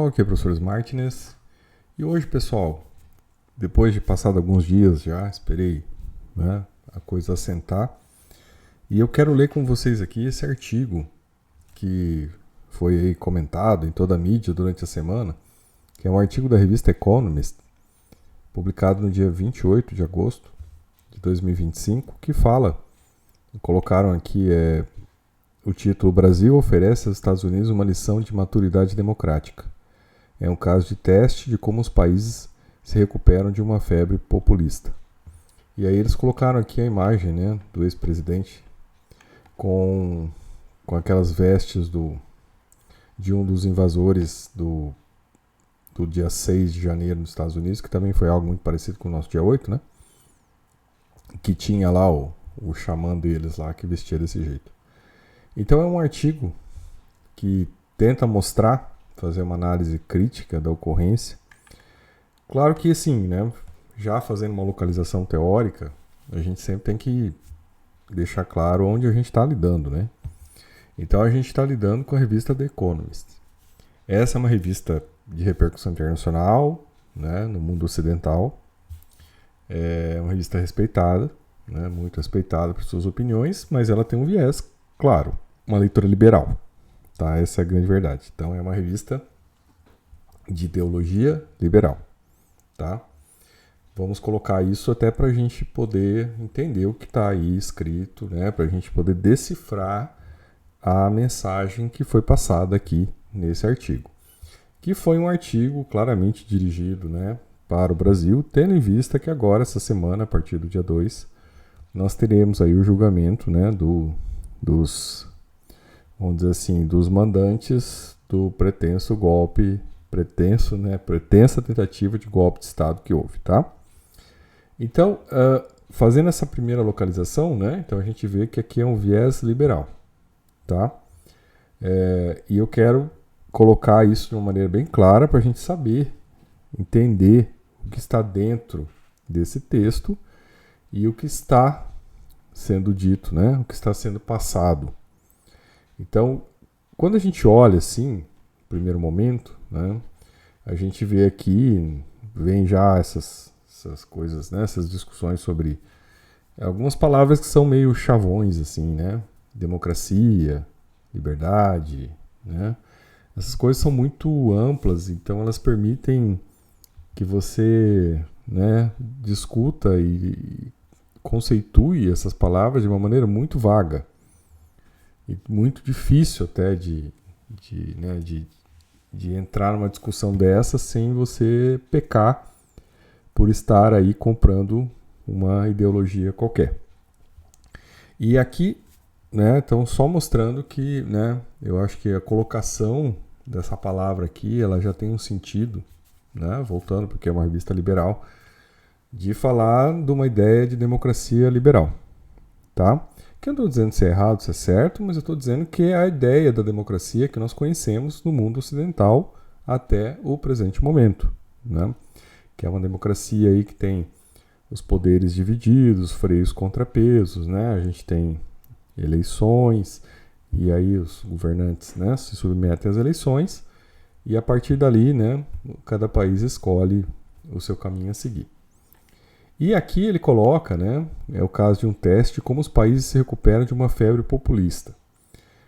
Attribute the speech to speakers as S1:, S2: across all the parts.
S1: Aqui é o professor Martinez. E hoje, pessoal, depois de passado alguns dias já, esperei, né, a coisa assentar. E eu quero ler com vocês aqui esse artigo que foi aí comentado em toda a mídia durante a semana, que é um artigo da revista Economist, publicado no dia 28 de agosto de 2025, que fala, colocaram aqui o título: "O Brasil oferece aos Estados Unidos uma lição de maturidade democrática. É um caso de teste de como os países se recuperam de uma febre populista." E aí eles colocaram aqui a imagem, né, do ex-presidente com aquelas vestes de um dos invasores do dia 6 de janeiro nos Estados Unidos, que também foi algo muito parecido com o nosso dia 8, né? Que tinha lá o xamã deles lá, que vestia desse jeito. Então é um artigo que tenta mostrar, fazer uma análise crítica da ocorrência. Claro que assim, né, já fazendo uma localização teórica, a gente sempre tem que deixar claro onde a gente está lidando, né? Então a gente está lidando com a revista The Economist. Essa é uma revista de repercussão internacional, né, no mundo ocidental. É uma revista respeitada, né, muito respeitada por suas opiniões, mas ela tem um viés, claro, uma leitura liberal. Tá? Essa é a grande verdade. Então é uma revista de ideologia liberal. Tá? Vamos colocar isso até para a gente poder entender o que está aí escrito, né? Para a gente poder decifrar a mensagem que foi passada aqui nesse artigo. Que foi um artigo claramente dirigido, né, para o Brasil, tendo em vista que agora, essa semana, a partir do dia 2, nós teremos aí o julgamento, né, dos, vamos dizer assim, dos mandantes do pretenso golpe, pretensa tentativa de golpe de Estado que houve, tá? Então, fazendo essa primeira localização, né, então a gente vê que aqui é um viés liberal, tá? E eu quero colocar isso de uma maneira bem clara para a gente saber, entender o que está dentro desse texto e o que está sendo dito, né, o que está sendo passado. Então, quando a gente olha assim, no primeiro momento, né, a gente vê aqui, vem já essas coisas, né, essas discussões sobre algumas palavras que são meio chavões, assim, né? Democracia, liberdade, né? Essas coisas são muito amplas, então elas permitem que você, né, discuta e conceitue essas palavras de uma maneira muito vaga e muito difícil até de entrar numa discussão dessa sem você pecar por estar aí comprando uma ideologia qualquer. E aqui, né, então só mostrando que, né, eu acho que a colocação dessa palavra aqui, ela já tem um sentido, né, voltando porque é uma revista liberal, de falar de uma ideia de democracia liberal, tá? Que eu não estou dizendo se é errado, se é certo, mas eu estou dizendo que é a ideia da democracia que nós conhecemos no mundo ocidental até o presente momento, né? Que é uma democracia aí que tem os poderes divididos, freios contrapesos, né? A gente tem eleições e aí os governantes, né, se submetem às eleições e a partir dali, né, cada país escolhe o seu caminho a seguir. E aqui ele coloca, né, é o caso de um teste de como os países se recuperam de uma febre populista.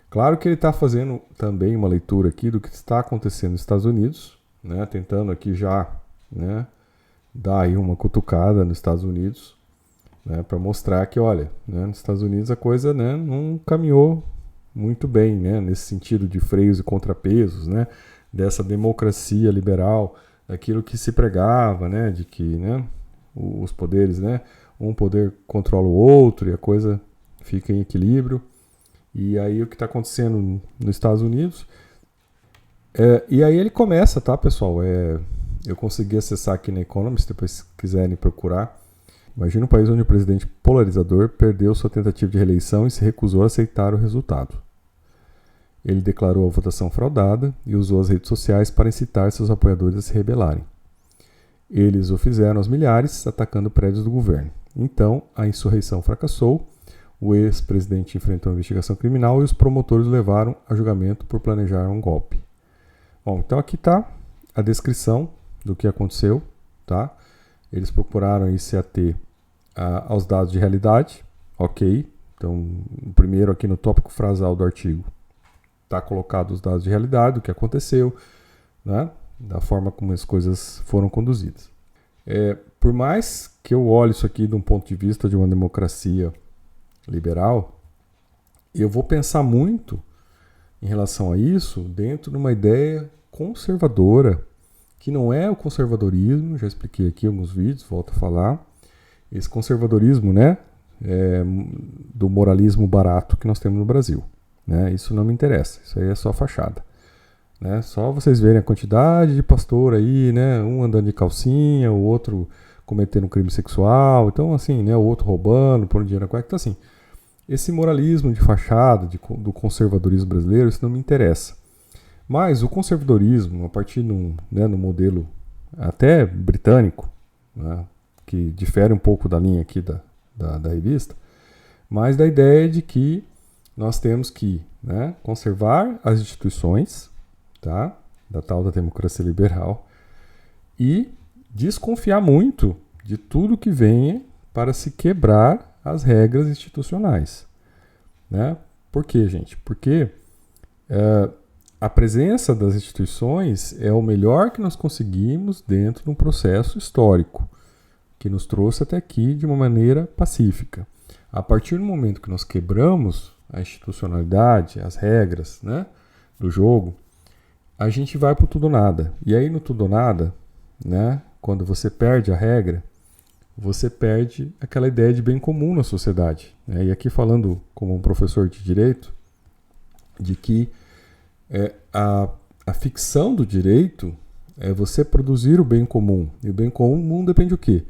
S1: Claro que ele está fazendo também uma leitura aqui do que está acontecendo nos Estados Unidos, né, tentando aqui já, né, dar aí uma cutucada nos Estados Unidos, né, para mostrar que, olha, né, nos Estados Unidos a coisa, né, não caminhou muito bem, né, nesse sentido de freios e contrapesos, né, dessa democracia liberal, daquilo que se pregava, né, de que, né, os poderes, né, um poder controla o outro e a coisa fica em equilíbrio. E aí o que está acontecendo nos Estados Unidos? E aí ele começa, tá, pessoal? Eu consegui acessar aqui na Economist, depois se quiserem procurar. Imagina um país onde o presidente polarizador perdeu sua tentativa de reeleição e se recusou a aceitar o resultado. Ele declarou a votação fraudada e usou as redes sociais para incitar seus apoiadores a se rebelarem. Eles o fizeram aos milhares, atacando prédios do governo. Então, a insurreição fracassou, o ex-presidente enfrentou uma investigação criminal e os promotores o levaram a julgamento por planejar um golpe. Bom, então aqui está a descrição do que aconteceu, tá? Eles procuraram aí se ater aos dados de realidade, ok. Então, primeiro aqui no tópico frasal do artigo está colocado os dados de realidade, o que aconteceu, né? Da forma como as coisas foram conduzidas. Por mais que eu olhe isso aqui de um ponto de vista de uma democracia liberal, eu vou pensar muito em relação a isso dentro de uma ideia conservadora, que não é o conservadorismo, já expliquei aqui em alguns vídeos, volto a falar, esse conservadorismo, né, do moralismo barato que nós temos no Brasil, né, isso não me interessa, isso aí é só fachada, né, só vocês verem a quantidade de pastor aí, né, um andando de calcinha, o outro cometendo um crime sexual, então assim, né, o outro roubando, pondo dinheiro na cueca, então assim, esse moralismo de fachada do conservadorismo brasileiro, isso não me interessa. Mas o conservadorismo, a partir no modelo até britânico, né, que difere um pouco da linha aqui da revista, mas da ideia de que nós temos que, né, conservar as instituições, tá, da tal da democracia liberal, e desconfiar muito de tudo que venha para se quebrar as regras institucionais, né? Por quê, gente? Porque a presença das instituições é o melhor que nós conseguimos dentro de um processo histórico que nos trouxe até aqui de uma maneira pacífica. A partir do momento que nós quebramos a institucionalidade, as regras, né, do jogo, a gente vai para o tudo ou nada. E aí no tudo ou nada, né, quando você perde a regra, você perde aquela ideia de bem comum na sociedade, né? E aqui falando como um professor de direito, de que a ficção do direito é você produzir o bem comum. E o bem comum depende do quê?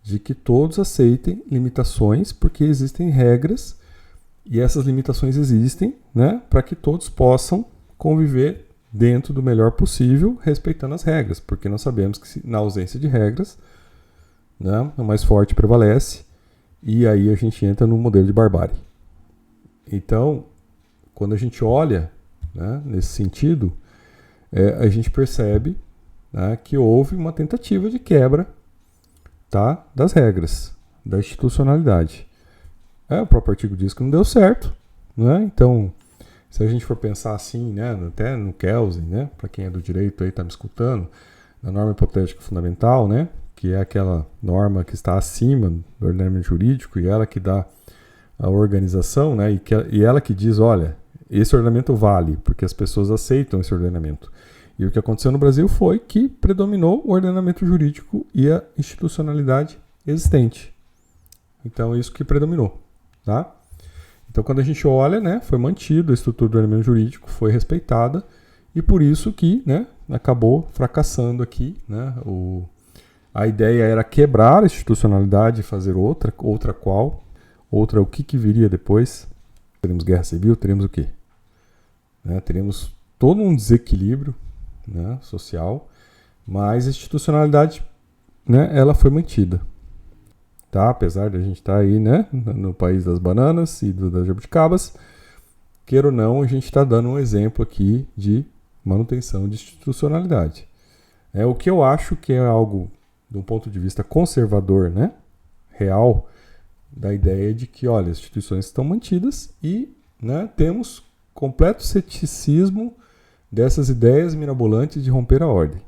S1: De que todos aceitem limitações, porque existem regras, e essas limitações existem, né, para que todos possam conviver dentro do melhor possível, respeitando as regras, porque nós sabemos que na ausência de regras, né, o mais forte prevalece, e aí a gente entra no modelo de barbárie. Então, quando a gente olha, né, nesse sentido, a gente percebe, né, que houve uma tentativa de quebra, tá, das regras, da institucionalidade. O próprio artigo diz que não deu certo, né? Então, se a gente for pensar assim, né, até no Kelsen, né, para quem é do direito aí está me escutando, na norma hipotética fundamental, né, que é aquela norma que está acima do ordenamento jurídico e ela que dá a organização, né, e ela que diz, olha, esse ordenamento vale, porque as pessoas aceitam esse ordenamento. E o que aconteceu no Brasil foi que predominou o ordenamento jurídico e a institucionalidade existente. Então, isso que predominou, tá? Então, quando a gente olha, né, foi mantido a estrutura do ordenamento jurídico, foi respeitada, e por isso que, né, acabou fracassando aqui, né, a ideia era quebrar a institucionalidade e fazer outra o que viria depois. Teremos guerra civil, teremos o quê? Né, teremos todo um desequilíbrio, né, social, mas a institucionalidade, né, ela foi mantida. Tá? Apesar de a gente estar aí, né, no país das bananas e das jabuticabas, queira ou não, a gente está dando um exemplo aqui de manutenção de institucionalidade. O que eu acho que é algo, de um ponto de vista conservador, né, real, da ideia de que, olha, as instituições estão mantidas e, né, temos completo ceticismo dessas ideias mirabolantes de romper a ordem.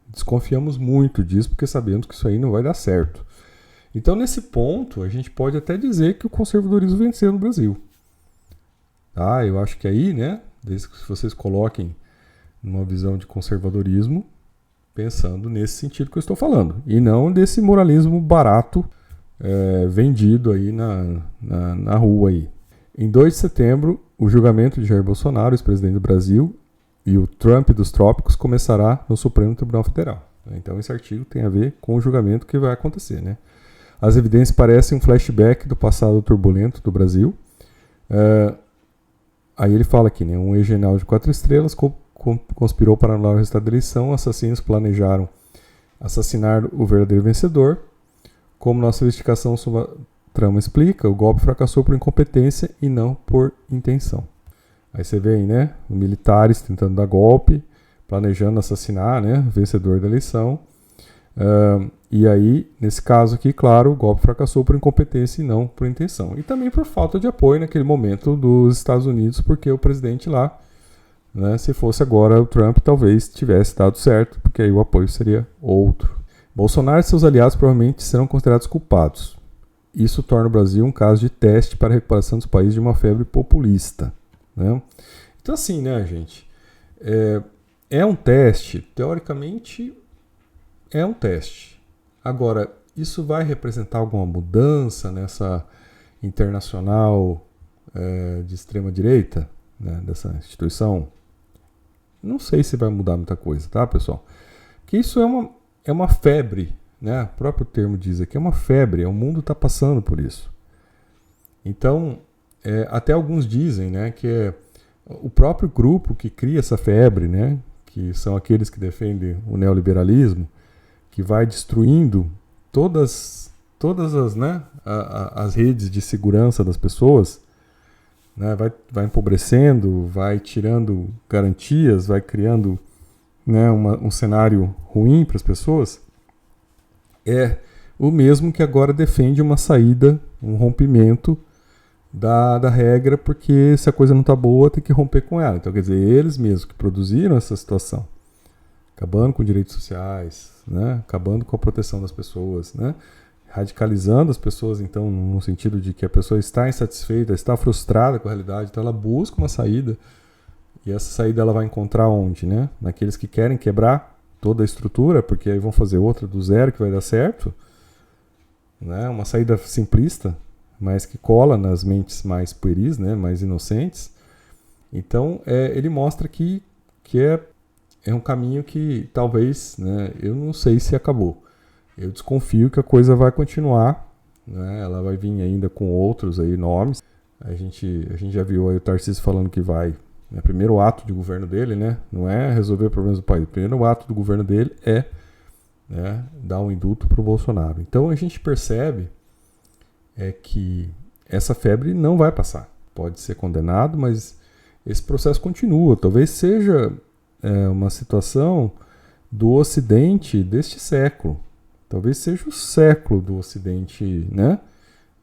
S1: Desconfiamos muito disso porque sabemos que isso aí não vai dar certo. Então, nesse ponto, a gente pode até dizer que o conservadorismo venceu no Brasil. Tá? Eu acho que aí, né, desde que vocês coloquem numa visão de conservadorismo, pensando nesse sentido que eu estou falando, e não desse moralismo barato vendido aí na rua aí. Em 2 de setembro, o julgamento de Jair Bolsonaro, ex-presidente do Brasil, e o Trump dos trópicos começará no Supremo Tribunal Federal. Então esse artigo tem a ver com o julgamento que vai acontecer, né? As evidências parecem um flashback do passado turbulento do Brasil. Aí ele fala aqui, né? Um ex-general de 4 estrelas conspirou para anular o resultado da eleição. Assassinos planejaram assassinar o verdadeiro vencedor. Como nossa investigação sobre a trama explica, o golpe fracassou por incompetência e não por intenção. Aí você vê aí, né? Militares tentando dar golpe planejando assassinar, né, o vencedor da eleição. E aí, nesse caso aqui, claro, o golpe fracassou por incompetência e não por intenção. E também por falta de apoio naquele momento dos Estados Unidos, porque o presidente lá, né, se fosse agora o Trump, talvez tivesse dado certo, porque aí o apoio seria outro. Bolsonaro e seus aliados provavelmente serão considerados culpados. Isso torna o Brasil um caso de teste para a recuperação dos países de uma febre populista, né? Então assim, né, gente? É um teste, teoricamente é um teste. Agora, isso vai representar alguma mudança nessa internacional de extrema-direita, né, dessa instituição? Não sei se vai mudar muita coisa, tá, pessoal? Porque isso é uma febre, né? O próprio termo diz aqui, é uma febre, o mundo está passando por isso. Então, até alguns dizem, né, que é o próprio grupo que cria essa febre, né, que são aqueles que defendem o neoliberalismo, que vai destruindo todas as, né, as redes de segurança das pessoas, né, vai empobrecendo, vai tirando garantias, vai criando, né, um cenário ruim para as pessoas, é o mesmo que agora defende uma saída, um rompimento da regra, porque se a coisa não está boa, tem que romper com ela. Então, quer dizer, eles mesmos que produziram essa situação, acabando com direitos sociais, né, acabando com a proteção das pessoas, né, radicalizando as pessoas, então, no sentido de que a pessoa está insatisfeita, está frustrada com a realidade, então ela busca uma saída, e essa saída ela vai encontrar onde, né? Naqueles que querem quebrar toda a estrutura, porque aí vão fazer outra do zero que vai dar certo, né? Uma saída simplista, mas que cola nas mentes mais pueris, né? Mais inocentes. Então, ele mostra que é um caminho que talvez, né? Eu não sei se acabou. Eu desconfio que a coisa vai continuar, né? Ela vai vir ainda com outros aí nomes. A gente já viu aí o Tarcísio falando que vai, né, primeiro ato de governo dele, né, não é resolver problemas do país. O primeiro ato do governo dele é, né, dar um indulto para o Bolsonaro. Então a gente percebe que essa febre não vai passar. Pode ser condenado, mas esse processo continua. Talvez seja uma situação do Ocidente deste século. Talvez seja o século do Ocidente, né,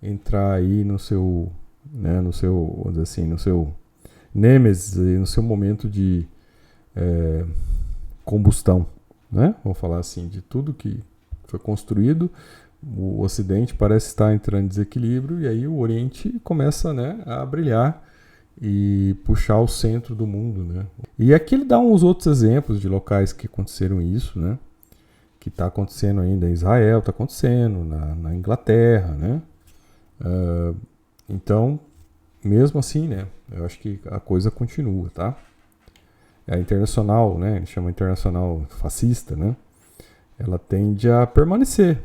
S1: entrar aí no seu, vamos dizer assim, no seu nêmesis, no seu momento de combustão, né? Vamos falar assim, de tudo que foi construído, o Ocidente parece estar entrando em desequilíbrio e aí o Oriente começa, né, a brilhar e puxar o centro do mundo, né? E aqui ele dá uns outros exemplos de locais que aconteceram isso, né? Que está acontecendo ainda em Israel, está acontecendo na Inglaterra, né? Então, mesmo assim, né? Eu acho que a coisa continua, tá? A internacional, né? Ele chama internacional fascista, né? Ela tende a permanecer,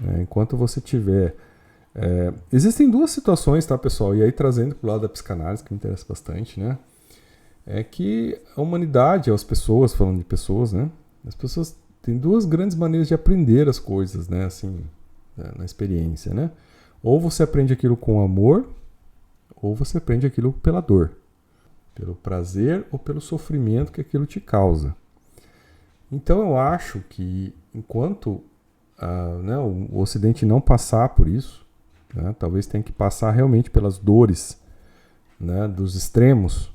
S1: né? Enquanto você tiver... existem duas situações, tá, pessoal? E aí, trazendo para o lado da psicanálise, que me interessa bastante, né? É que a humanidade, as pessoas, falando de pessoas, né? As pessoas têm duas grandes maneiras de aprender as coisas, né? Assim, na experiência, né? Ou você aprende aquilo com amor, ou você aprende aquilo pela dor, pelo prazer ou pelo sofrimento que aquilo te causa. Então eu acho que enquanto né, o Ocidente não passar por isso, né, talvez tenha que passar realmente pelas dores, né, dos extremos.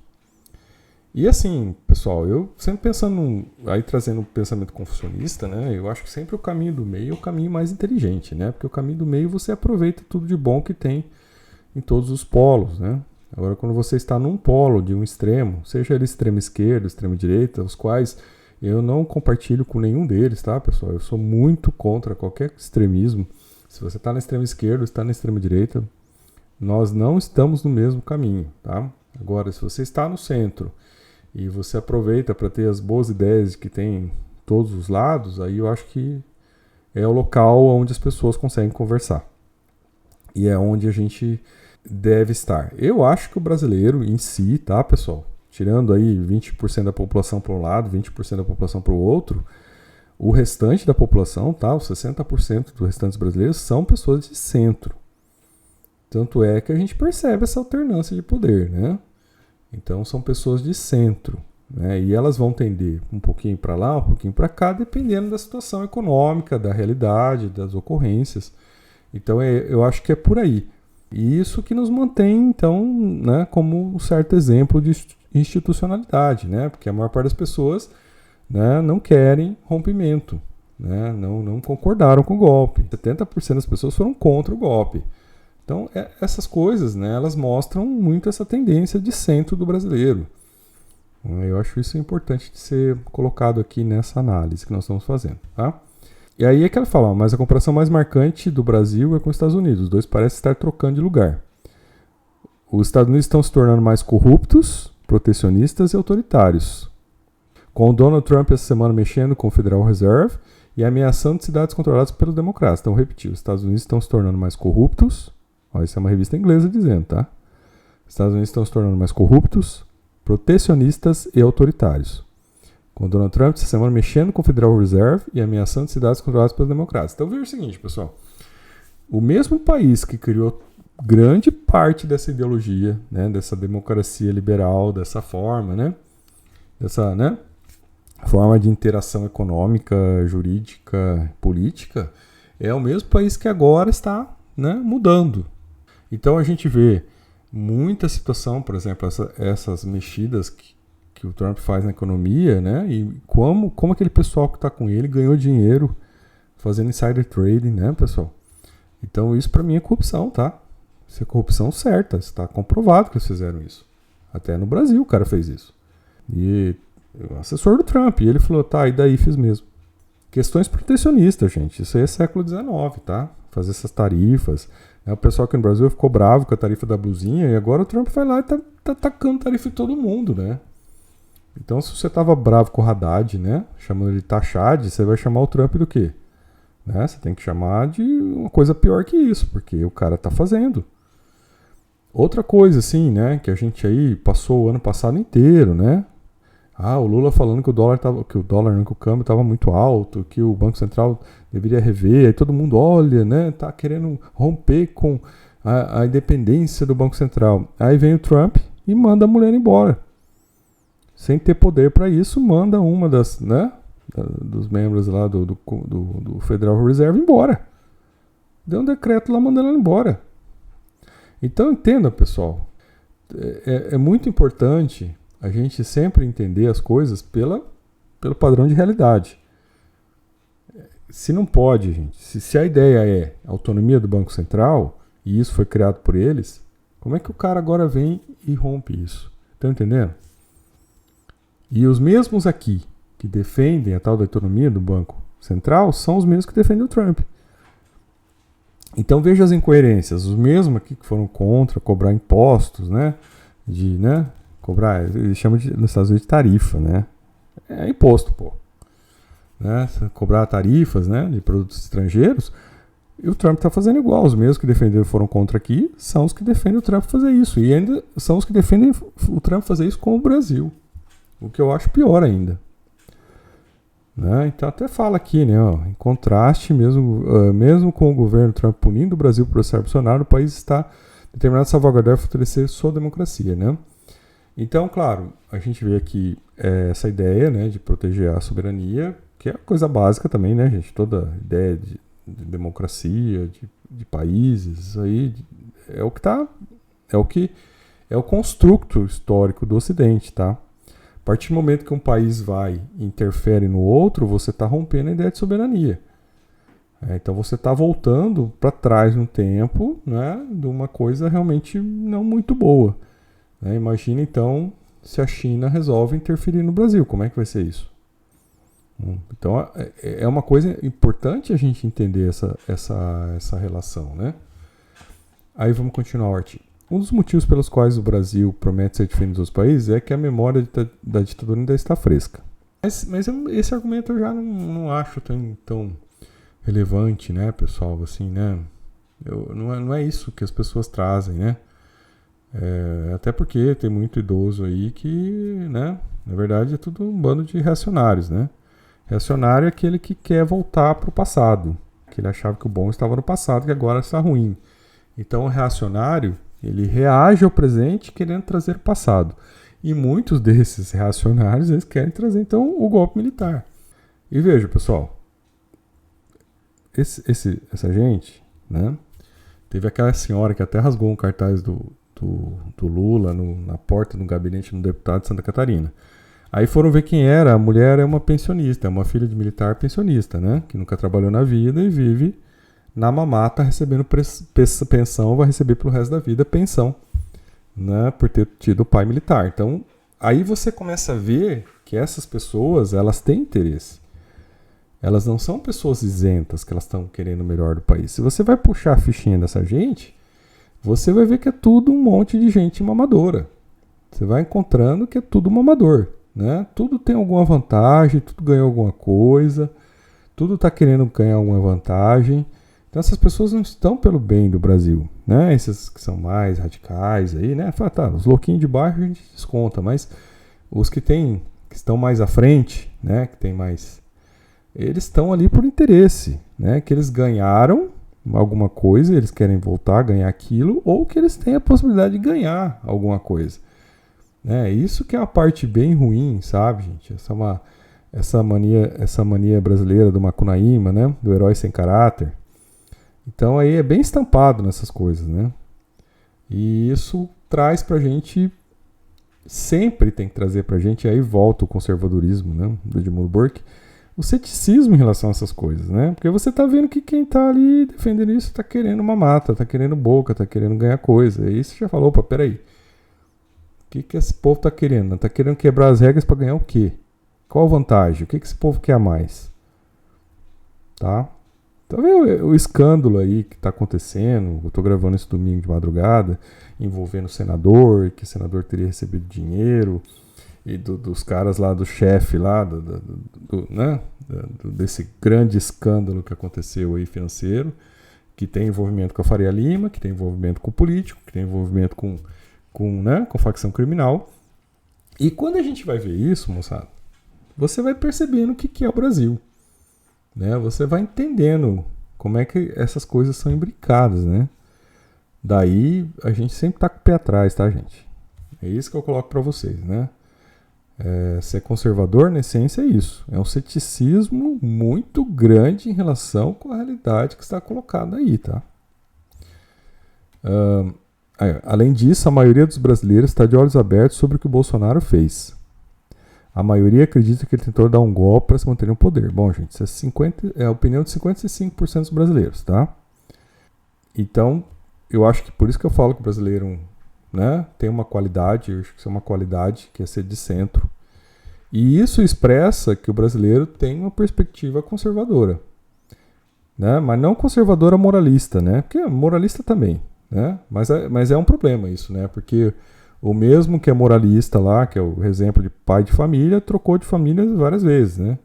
S1: E assim, pessoal, eu sempre pensando, aí trazendo o pensamento confucionista, né, eu acho que sempre o caminho do meio é o caminho mais inteligente, né, porque o caminho do meio você aproveita tudo de bom que tem em todos os polos, né. Agora, quando você está num polo de um extremo, seja ele extrema esquerda, extrema direita, os quais eu não compartilho com nenhum deles, tá, pessoal? Eu sou muito contra qualquer extremismo. Se você está na extrema esquerda ou está na extrema direita, nós não estamos no mesmo caminho, tá? Agora, se você está no centro e você aproveita para ter as boas ideias que tem em todos os lados, aí eu acho que é o local onde as pessoas conseguem conversar. E é onde a gente deve estar. Eu acho que o brasileiro em si, tá, pessoal? Tirando aí 20% da população para um lado, 20% da população para o outro, o restante da população, tá, os 60% dos restantes brasileiros são pessoas de centro. Tanto é que a gente percebe essa alternância de poder, né? Então são pessoas de centro. né? E elas vão tender um pouquinho para lá, um pouquinho para cá, dependendo da situação econômica, da realidade, das ocorrências. Então eu acho que é por aí. E isso que nos mantém, então, né, como um certo exemplo de institucionalidade, né? Porque a maior parte das pessoas, né, não querem rompimento, né? Não concordaram com o golpe. 70% das pessoas foram contra o golpe. Então, essas coisas, né, elas mostram muito essa tendência de centro do brasileiro. Eu acho isso importante de ser colocado aqui nessa análise que nós estamos fazendo, tá? E aí é que ela fala, mas a comparação mais marcante do Brasil é com os Estados Unidos. Os dois parecem estar trocando de lugar. Os Estados Unidos estão se tornando mais corruptos, protecionistas e autoritários. Com o Donald Trump essa semana mexendo com o Federal Reserve e ameaçando cidades controladas pelos democratas. Então, repetir, os Estados Unidos estão se tornando mais corruptos. Ó, isso é uma revista inglesa dizendo, tá? Os Estados Unidos estão se tornando mais corruptos, protecionistas e autoritários. Com o Donald Trump essa semana mexendo com o Federal Reserve e ameaçando cidades controladas pelos democratas. Então veja o seguinte, pessoal. O mesmo país que criou grande parte dessa ideologia, né, dessa democracia liberal, dessa forma, né, dessa, né, forma de interação econômica, jurídica, política, é o mesmo país que agora está, né, mudando. Então a gente vê muita situação, por exemplo, essas mexidas que o Trump faz na economia, né? E como aquele pessoal que está com ele ganhou dinheiro fazendo insider trading, né, pessoal? Então isso para mim é corrupção, tá? Isso é corrupção certa, está comprovado que eles fizeram isso. Até no Brasil o cara fez isso. E o assessor do Trump, e ele falou, tá, e daí fiz mesmo. Questões protecionistas, gente, isso aí é século XIX, tá? Fazer essas tarifas. O pessoal aqui no Brasil ficou bravo com a tarifa da blusinha e agora o Trump vai lá e tá tacando tarifa em todo mundo, né? Então, se você estava bravo com o Haddad, né, chamando ele de taxade, você vai chamar o Trump do quê? Né? Você tem que chamar de uma coisa pior que isso, porque o cara está fazendo. Outra coisa, assim, né, que a gente aí passou o ano passado inteiro, né? O Lula falando que o câmbio estava muito alto, que o Banco Central deveria rever, aí todo mundo olha, né, tá querendo romper com a independência do Banco Central. Aí vem o Trump e manda a mulher embora. Sem ter poder para isso, manda uma das, né, dos membros lá do Federal Reserve embora. Deu um decreto lá mandando ela embora. Então entenda, pessoal, é muito importante a gente sempre entender as coisas pelo padrão de realidade. Se não pode, gente, se a ideia é a autonomia do Banco Central, e isso foi criado por eles, como é que o cara agora vem e rompe isso? Estão entendendo? E os mesmos aqui que defendem a tal da autonomia do Banco Central são os mesmos que defendem o Trump. Então veja as incoerências. Os mesmos aqui que foram contra cobrar impostos, né? Cobrar, eles chamam nos Estados Unidos de tarifa, né? É imposto, pô. Né? Cobrar tarifas, né, de produtos estrangeiros. E o Trump está fazendo igual. Os mesmos que foram contra aqui são os que defendem o Trump fazer isso. E ainda são os que defendem o Trump fazer isso com o Brasil. O que eu acho pior ainda. Né? Então até fala aqui, né, ó, em contraste, mesmo com o governo Trump punindo o Brasil por processar Bolsonaro, o país está determinado a salvaguardar e fortalecer sua democracia. Né? Então, claro, a gente vê aqui essa ideia, né, de proteger a soberania, que é a coisa básica também, né, gente? Toda ideia de democracia, de países, isso aí é o construto histórico do Ocidente, tá? A partir do momento que um país vai e interfere no outro, você está rompendo a ideia de soberania. Então você está voltando para trás no tempo, né, de uma coisa realmente não muito boa. Imagina então se a China resolve interferir no Brasil, como é que vai ser isso? Então é uma coisa importante a gente entender essa relação, né? Aí vamos continuar o artigo. Um dos motivos pelos quais o Brasil promete ser diferente dos países é que a memória da ditadura ainda está fresca. Mas esse argumento eu já não acho tão relevante, né, pessoal? Assim, né? Não é isso que as pessoas trazem, né? Até porque tem muito idoso aí que, né, na verdade é tudo um bando de reacionários, né? Reacionário é aquele que quer voltar para o passado, que ele achava que o bom estava no passado, que agora está ruim. Então o reacionário, ele reage ao presente querendo trazer o passado. E muitos desses reacionários, eles querem trazer, então, o golpe militar. E veja, pessoal, essa gente, né? Teve aquela senhora que até rasgou um cartaz do Lula na porta do gabinete do deputado de Santa Catarina. Aí foram ver quem era. A mulher é uma pensionista, é uma filha de militar pensionista, né? Que nunca trabalhou na vida e vive na mamata recebendo pensão, vai receber pelo resto da vida pensão, né? Por ter tido o pai militar. Então, aí você começa a ver que essas pessoas, elas têm interesse. Elas não são pessoas isentas que elas estão querendo o melhor do país. Se você vai puxar a fichinha dessa gente, você vai ver que é tudo um monte de gente mamadora. Você vai encontrando que é tudo mamador, né? Tudo tem alguma vantagem, tudo ganhou alguma coisa, tudo está querendo ganhar alguma vantagem. Então essas pessoas não estão pelo bem do Brasil, né? Esses que são mais radicais aí, né? Fala, tá, os louquinhos de baixo a gente desconta, mas os que estão mais à frente, né? Que tem mais... Eles estão ali por interesse, né? Que eles ganharam alguma coisa, eles querem voltar a ganhar aquilo, ou que eles têm a possibilidade de ganhar alguma coisa. Isso que é a parte bem ruim, sabe, gente? Essa mania brasileira do Macunaíma, né? Do herói sem caráter. Então aí é bem estampado nessas coisas, né? E isso traz pra gente, sempre tem que trazer pra gente, aí volta o conservadorismo, né? Do Edmund Burke, o ceticismo em relação a essas coisas, né? Porque você tá vendo que quem tá ali defendendo isso tá querendo uma mata, tá querendo boca, tá querendo ganhar coisa. E aí você já falou, opa, peraí. O que esse povo tá querendo? Tá querendo quebrar as regras para ganhar o quê? Qual a vantagem? O que esse povo quer a mais? Tá? Tá vendo o escândalo aí que tá acontecendo? Eu tô gravando isso domingo de madrugada, envolvendo o senador, que o senador teria recebido dinheiro, e dos caras lá, do chefe lá, né? Desse grande escândalo que aconteceu aí financeiro, que tem envolvimento com a Faria Lima, que tem envolvimento com o político, que tem envolvimento com facção criminal. E quando a gente vai ver isso, moçada, você vai percebendo o que é o Brasil, né? Você vai entendendo como é que essas coisas são imbricadas, né? Daí a gente sempre tá com o pé atrás, tá, gente? É isso que eu coloco para vocês, né? Ser conservador, na essência, é isso. É um ceticismo muito grande em relação com a realidade que está colocada aí, tá? Além disso, a maioria dos brasileiros está de olhos abertos sobre o que o Bolsonaro fez. A maioria acredita que ele tentou dar um golpe para se manter no poder. Bom, gente, isso é a opinião de 55% dos brasileiros, tá? Então, eu acho que por isso que eu falo que o brasileiro, né, tem uma qualidade, eu acho que isso é uma qualidade, que é ser de centro. E isso expressa que o brasileiro tem uma perspectiva conservadora, né? Mas não conservadora moralista, né? Porque é moralista também, né? Mas é um problema isso, né? Porque o mesmo que é moralista lá, que é o exemplo de pai de família, trocou de família várias vezes, né?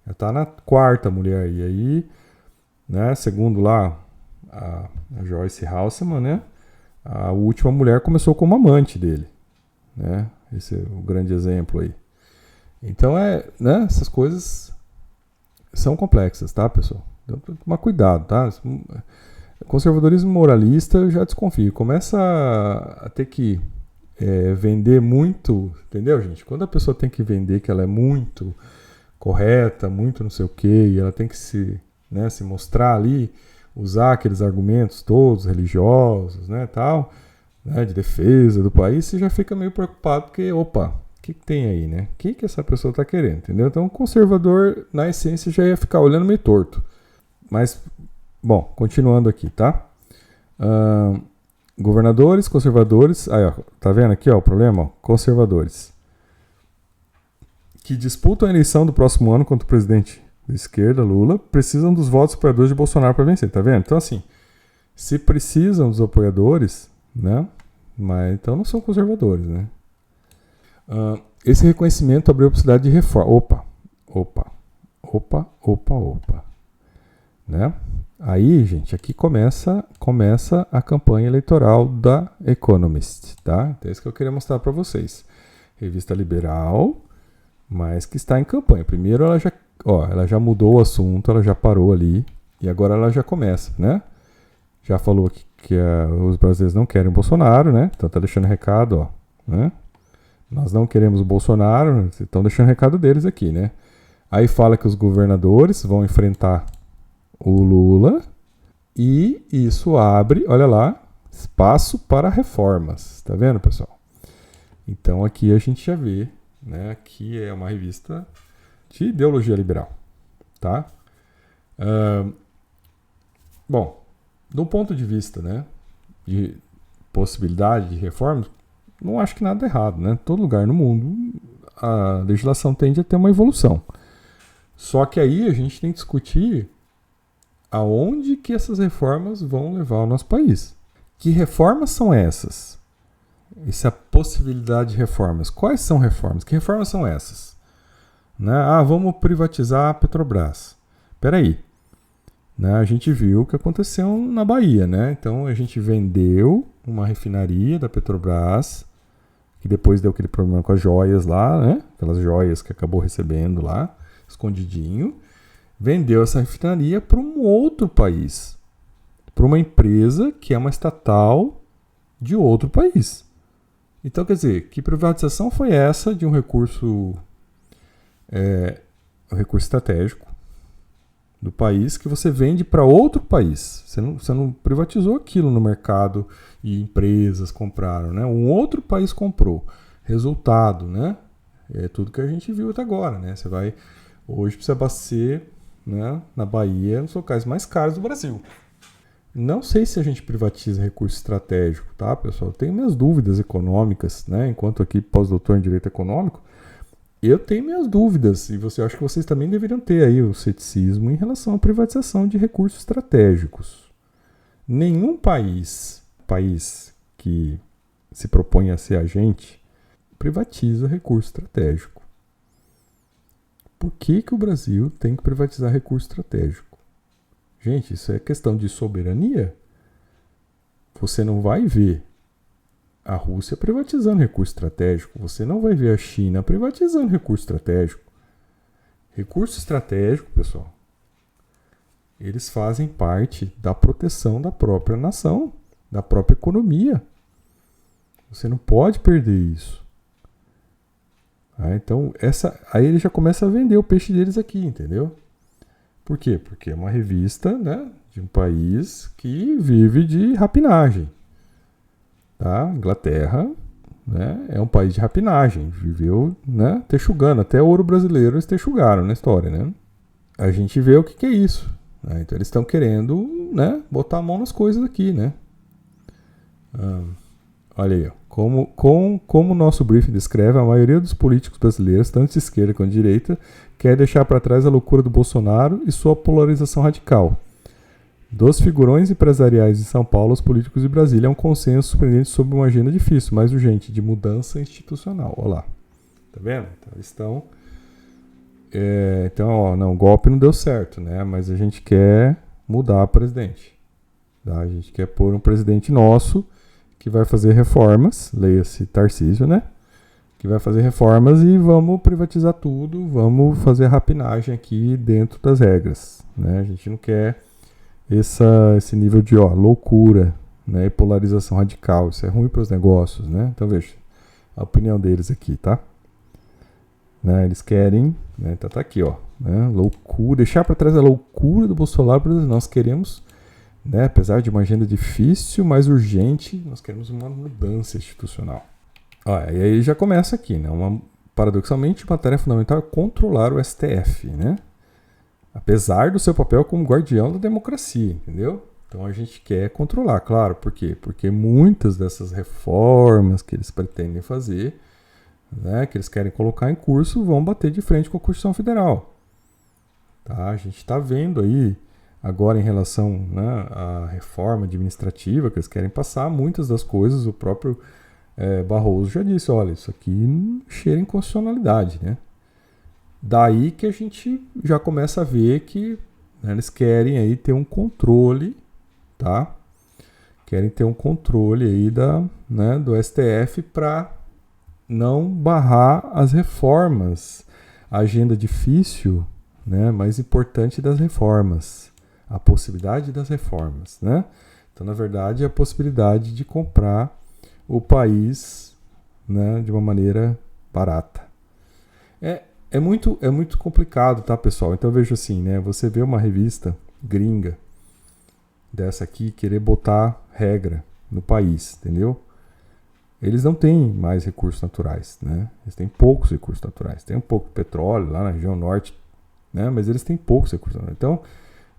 S1: Já tá na quarta mulher. E aí, né, segundo lá a Joyce Halseman, né? A última mulher começou como amante dele, né? Esse é o grande exemplo aí. Então né, essas coisas são complexas, tá, pessoal? Então, tomar cuidado, tá? Conservadorismo moralista, eu já desconfio. Começa a ter que vender muito, entendeu, gente? Quando a pessoa tem que vender que ela é muito correta, muito não sei o quê, e ela tem que se mostrar ali, usar aqueles argumentos todos religiosos, né, tal, né, de defesa do país, você já fica meio preocupado porque, opa, o que tem aí, né? O que essa pessoa está querendo, entendeu? Então o conservador, na essência, já ia ficar olhando meio torto. Mas, bom, continuando aqui, tá? Governadores, conservadores, aí ó, tá vendo aqui ó, o problema? Ó, conservadores que disputam a eleição do próximo ano contra o presidente da esquerda, Lula, precisam dos votos apoiadores de Bolsonaro para vencer, tá vendo? Então assim, se precisam dos apoiadores, né? Mas então não são conservadores, né? Esse reconhecimento abriu a possibilidade de reforma. Opa. Né? Aí, gente, aqui começa a campanha eleitoral da Economist, tá? Então é isso que eu queria mostrar para vocês. Revista liberal, mas que está em campanha. Primeiro ela já mudou o assunto, ela já parou ali, e agora ela já começa, né? Já falou que os brasileiros não querem o Bolsonaro, né? Então tá deixando recado, ó, né? Nós não queremos o Bolsonaro, vocês estão deixando o recado deles aqui, né? Aí fala que os governadores vão enfrentar o Lula e isso abre, olha lá, espaço para reformas. Tá vendo, pessoal? Então aqui a gente já vê, né? Aqui é uma revista de ideologia liberal, tá? Bom, do ponto de vista, né, de possibilidade de reformas, não acho que nada errado, né? Todo lugar no mundo a legislação tende a ter uma evolução. Só que aí a gente tem que discutir aonde que essas reformas vão levar o nosso país. Que reformas são essas? Essa possibilidade de reformas. Quais são reformas? Que reformas são essas? Né? Vamos privatizar a Petrobras. Peraí. Né? A gente viu o que aconteceu na Bahia, né? Então a gente vendeu uma refinaria da Petrobras, que depois deu aquele problema com as joias lá, né? Aquelas joias que acabou recebendo lá, escondidinho. Vendeu essa refinaria para um outro país, para uma empresa que é uma estatal de outro país. Então, quer dizer, que privatização foi essa de um recurso estratégico do país que você vende para outro país? Você não privatizou aquilo no mercado e empresas compraram, né? Um outro país comprou. Resultado, né? É tudo que a gente viu até agora, né? Você vai hoje para você abastecer, né, na Bahia, nos locais mais caros do Brasil. Não sei se a gente privatiza recurso estratégico, tá, pessoal? Tenho minhas dúvidas econômicas, né? Enquanto aqui pós-doutor em Direito Econômico, eu tenho minhas dúvidas, e eu acho que vocês também deveriam ter aí o ceticismo em relação à privatização de recursos estratégicos. Nenhum país que se propõe a ser agente, privatiza recurso estratégico. Por que o Brasil tem que privatizar recurso estratégico? Gente, isso é questão de soberania. Você não vai ver a Rússia privatizando recurso estratégico. Você não vai ver a China privatizando recurso estratégico. Recurso estratégico, pessoal, eles fazem parte da proteção da própria nação, da própria economia. Você não pode perder isso. Então, aí ele já começa a vender o peixe deles aqui, entendeu? Por quê? Porque é uma revista, né, de um país que vive de rapinagem. Tá? Inglaterra, né, é um país de rapinagem, viveu, né, texugando, até ouro brasileiro eles texugaram na história, né? A gente vê o que é isso. Né? Então eles estão querendo, né, botar a mão nas coisas aqui, né? Olha aí, ó. Como o nosso briefing descreve, a maioria dos políticos brasileiros, tanto de esquerda quanto de direita, quer deixar para trás a loucura do Bolsonaro e sua polarização radical. Dos figurões empresariais de São Paulo aos políticos de Brasília, é um consenso surpreendente sobre uma agenda difícil, mas urgente, de mudança institucional. Olha lá. Tá vendo? Então, eles estão... o golpe não deu certo, né? Mas a gente quer mudar o presidente. Tá? A gente quer pôr um presidente nosso que vai fazer reformas, leia-se Tarcísio, né? Que vai fazer reformas e vamos privatizar tudo, vamos fazer rapinagem aqui dentro das regras, né? A gente não quer esse nível de loucura, né? E polarização radical, isso é ruim para os negócios, né? Então veja, a opinião deles aqui, tá? Né? Eles querem, né? Tá aqui, né? Loucura, deixar para trás a loucura do Bolsonaro, nós queremos... Né? Apesar de uma agenda difícil, mas urgente, nós queremos uma mudança institucional. E aí já começa aqui, né? Paradoxalmente, uma tarefa fundamental é controlar o STF, né? Apesar do seu papel como guardião da democracia, entendeu? Então a gente quer controlar, claro. Por quê? Porque muitas dessas reformas que eles pretendem fazer, né, que eles querem colocar em curso, vão bater de frente com a Constituição Federal. Tá? A gente está vendo aí, agora, em relação, né, à reforma administrativa que eles querem passar, muitas das coisas, o próprio Barroso já disse, olha, isso aqui cheira inconstitucionalidade, né? Daí que a gente já começa a ver que, né, eles querem aí ter um controle, tá? Querem ter um controle aí do STF para não barrar as reformas. A agenda difícil, né, mais importante das reformas. A possibilidade das reformas, né? Então, na verdade, a possibilidade de comprar o país, né, de uma maneira barata. É muito complicado, tá, pessoal? Então eu vejo assim, né? Você vê uma revista gringa dessa aqui querer botar regra no país, entendeu? Eles não têm mais recursos naturais, né? Eles têm poucos recursos naturais. Tem um pouco de petróleo lá na região norte, né? Mas eles têm poucos recursos naturais. Então,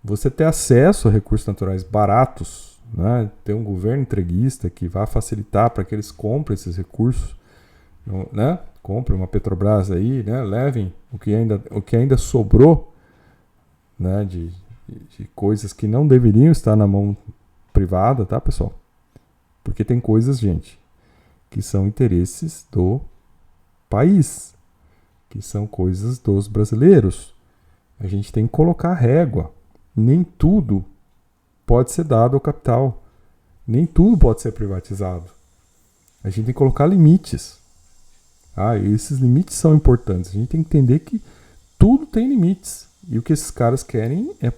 S1: você ter acesso a recursos naturais baratos, né? Ter um governo entreguista que vai facilitar para que eles comprem esses recursos, né? Comprem uma Petrobras aí, né? Levem o que ainda sobrou, né? De coisas que não deveriam estar na mão privada, tá, pessoal? Porque tem coisas, gente, que são interesses do país, que são coisas dos brasileiros. A gente tem que colocar régua. Nem tudo pode ser dado ao capital. Nem tudo pode ser privatizado. A gente tem que colocar limites. E esses limites são importantes. A gente tem que entender que tudo tem limites. E o que esses caras querem é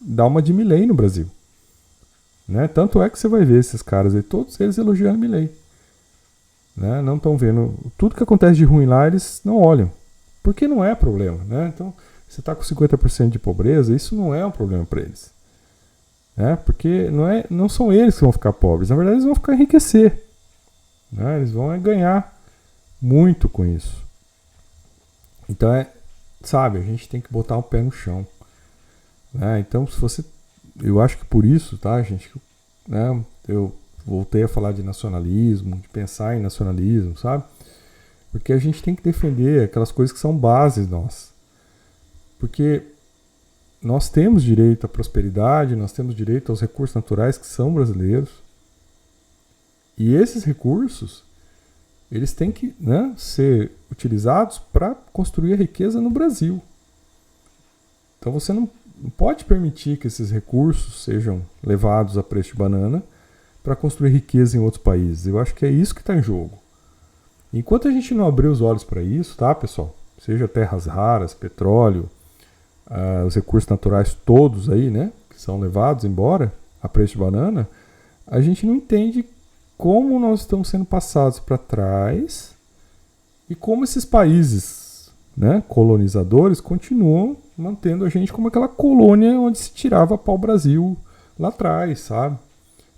S1: dar uma de Milei no Brasil. Né? Tanto é que você vai ver esses caras aí, todos eles elogiando Milei. Né? Não estão vendo. Tudo que acontece de ruim lá, eles não olham. Porque não é problema. Né? Então, você está com 50% de pobreza, isso não é um problema para eles. Né? Porque não são eles que vão ficar pobres. Na verdade, eles vão ficar enriquecer. Né? Eles vão ganhar muito com isso. Então, sabe, a gente tem que botar o pé no chão. Né? Então, eu acho que por isso, tá, gente, né, eu voltei a falar de nacionalismo, de pensar em nacionalismo, sabe? Porque a gente tem que defender aquelas coisas que são bases nossas. Porque nós temos direito à prosperidade, nós temos direito aos recursos naturais que são brasileiros. E esses recursos, eles têm que, né, ser utilizados para construir a riqueza no Brasil. Então você não pode permitir que esses recursos sejam levados a preço de banana para construir riqueza em outros países. Eu acho que é isso que está em jogo. Enquanto a gente não abrir os olhos para isso, tá, pessoal? Seja terras raras, petróleo, os recursos naturais todos aí, né, que são levados embora a preço de banana, a gente não entende como nós estamos sendo passados para trás e como esses países, né, colonizadores continuam mantendo a gente como aquela colônia onde se tirava pau-brasil lá atrás, sabe?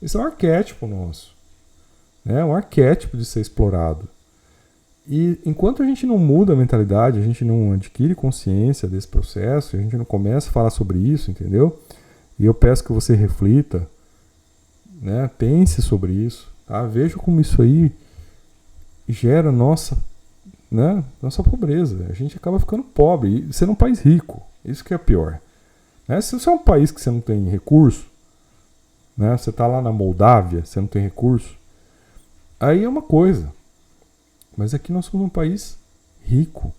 S1: Esse é um arquétipo nosso, né? Um arquétipo de ser explorado. E enquanto a gente não muda a mentalidade, a gente não adquire consciência desse processo, a gente não começa a falar sobre isso, entendeu? E eu peço que você reflita, né? Pense sobre isso, tá? Veja como isso aí gera nossa pobreza. A gente acaba ficando pobre e sendo um país rico. Isso que é pior. Né? Se você é um país que você não tem recurso, né? Você está lá na Moldávia, você não tem recurso, aí é uma coisa. Mas aqui nós somos um país rico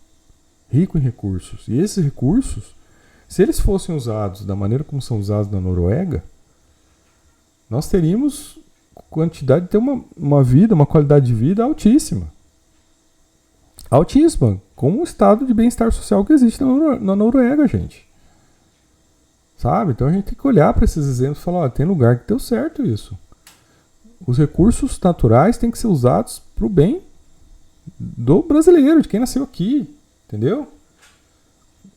S1: em recursos. E esses recursos, se eles fossem usados da maneira como são usados na Noruega, nós teríamos quantidade de ter uma vida, uma qualidade de vida altíssima. Altíssima, com o estado de bem-estar social que existe na Noruega, gente. Sabe? Então a gente tem que olhar para esses exemplos e falar, tem lugar que deu certo isso. Os recursos naturais têm que ser usados para o bem do brasileiro, de quem nasceu aqui, entendeu?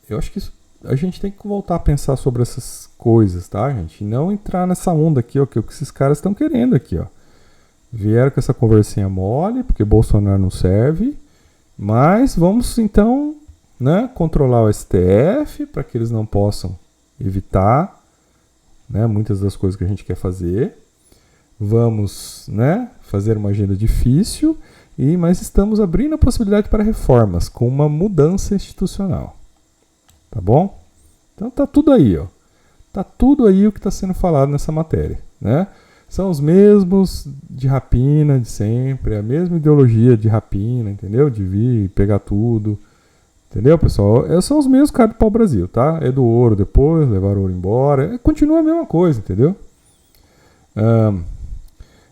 S1: Eu acho que a gente tem que voltar a pensar sobre essas coisas, tá, gente? E não entrar nessa onda aqui, ó, que é o que esses caras estão querendo aqui, ó. Vieram com essa conversinha mole, porque Bolsonaro não serve, mas vamos então, né, controlar o STF para que eles não possam evitar, né, muitas das coisas que a gente quer fazer. Vamos, né, fazer uma agenda difícil, mas estamos abrindo a possibilidade para reformas com uma mudança institucional. Tá bom? Então tá tudo aí, ó. Tá tudo aí o que está sendo falado nessa matéria, né? São os mesmos de rapina de sempre, a mesma ideologia de rapina, entendeu? De vir pegar tudo, entendeu, pessoal? São os mesmos caras do pau-brasil, tá? É do ouro depois, levar o ouro embora, continua a mesma coisa, entendeu?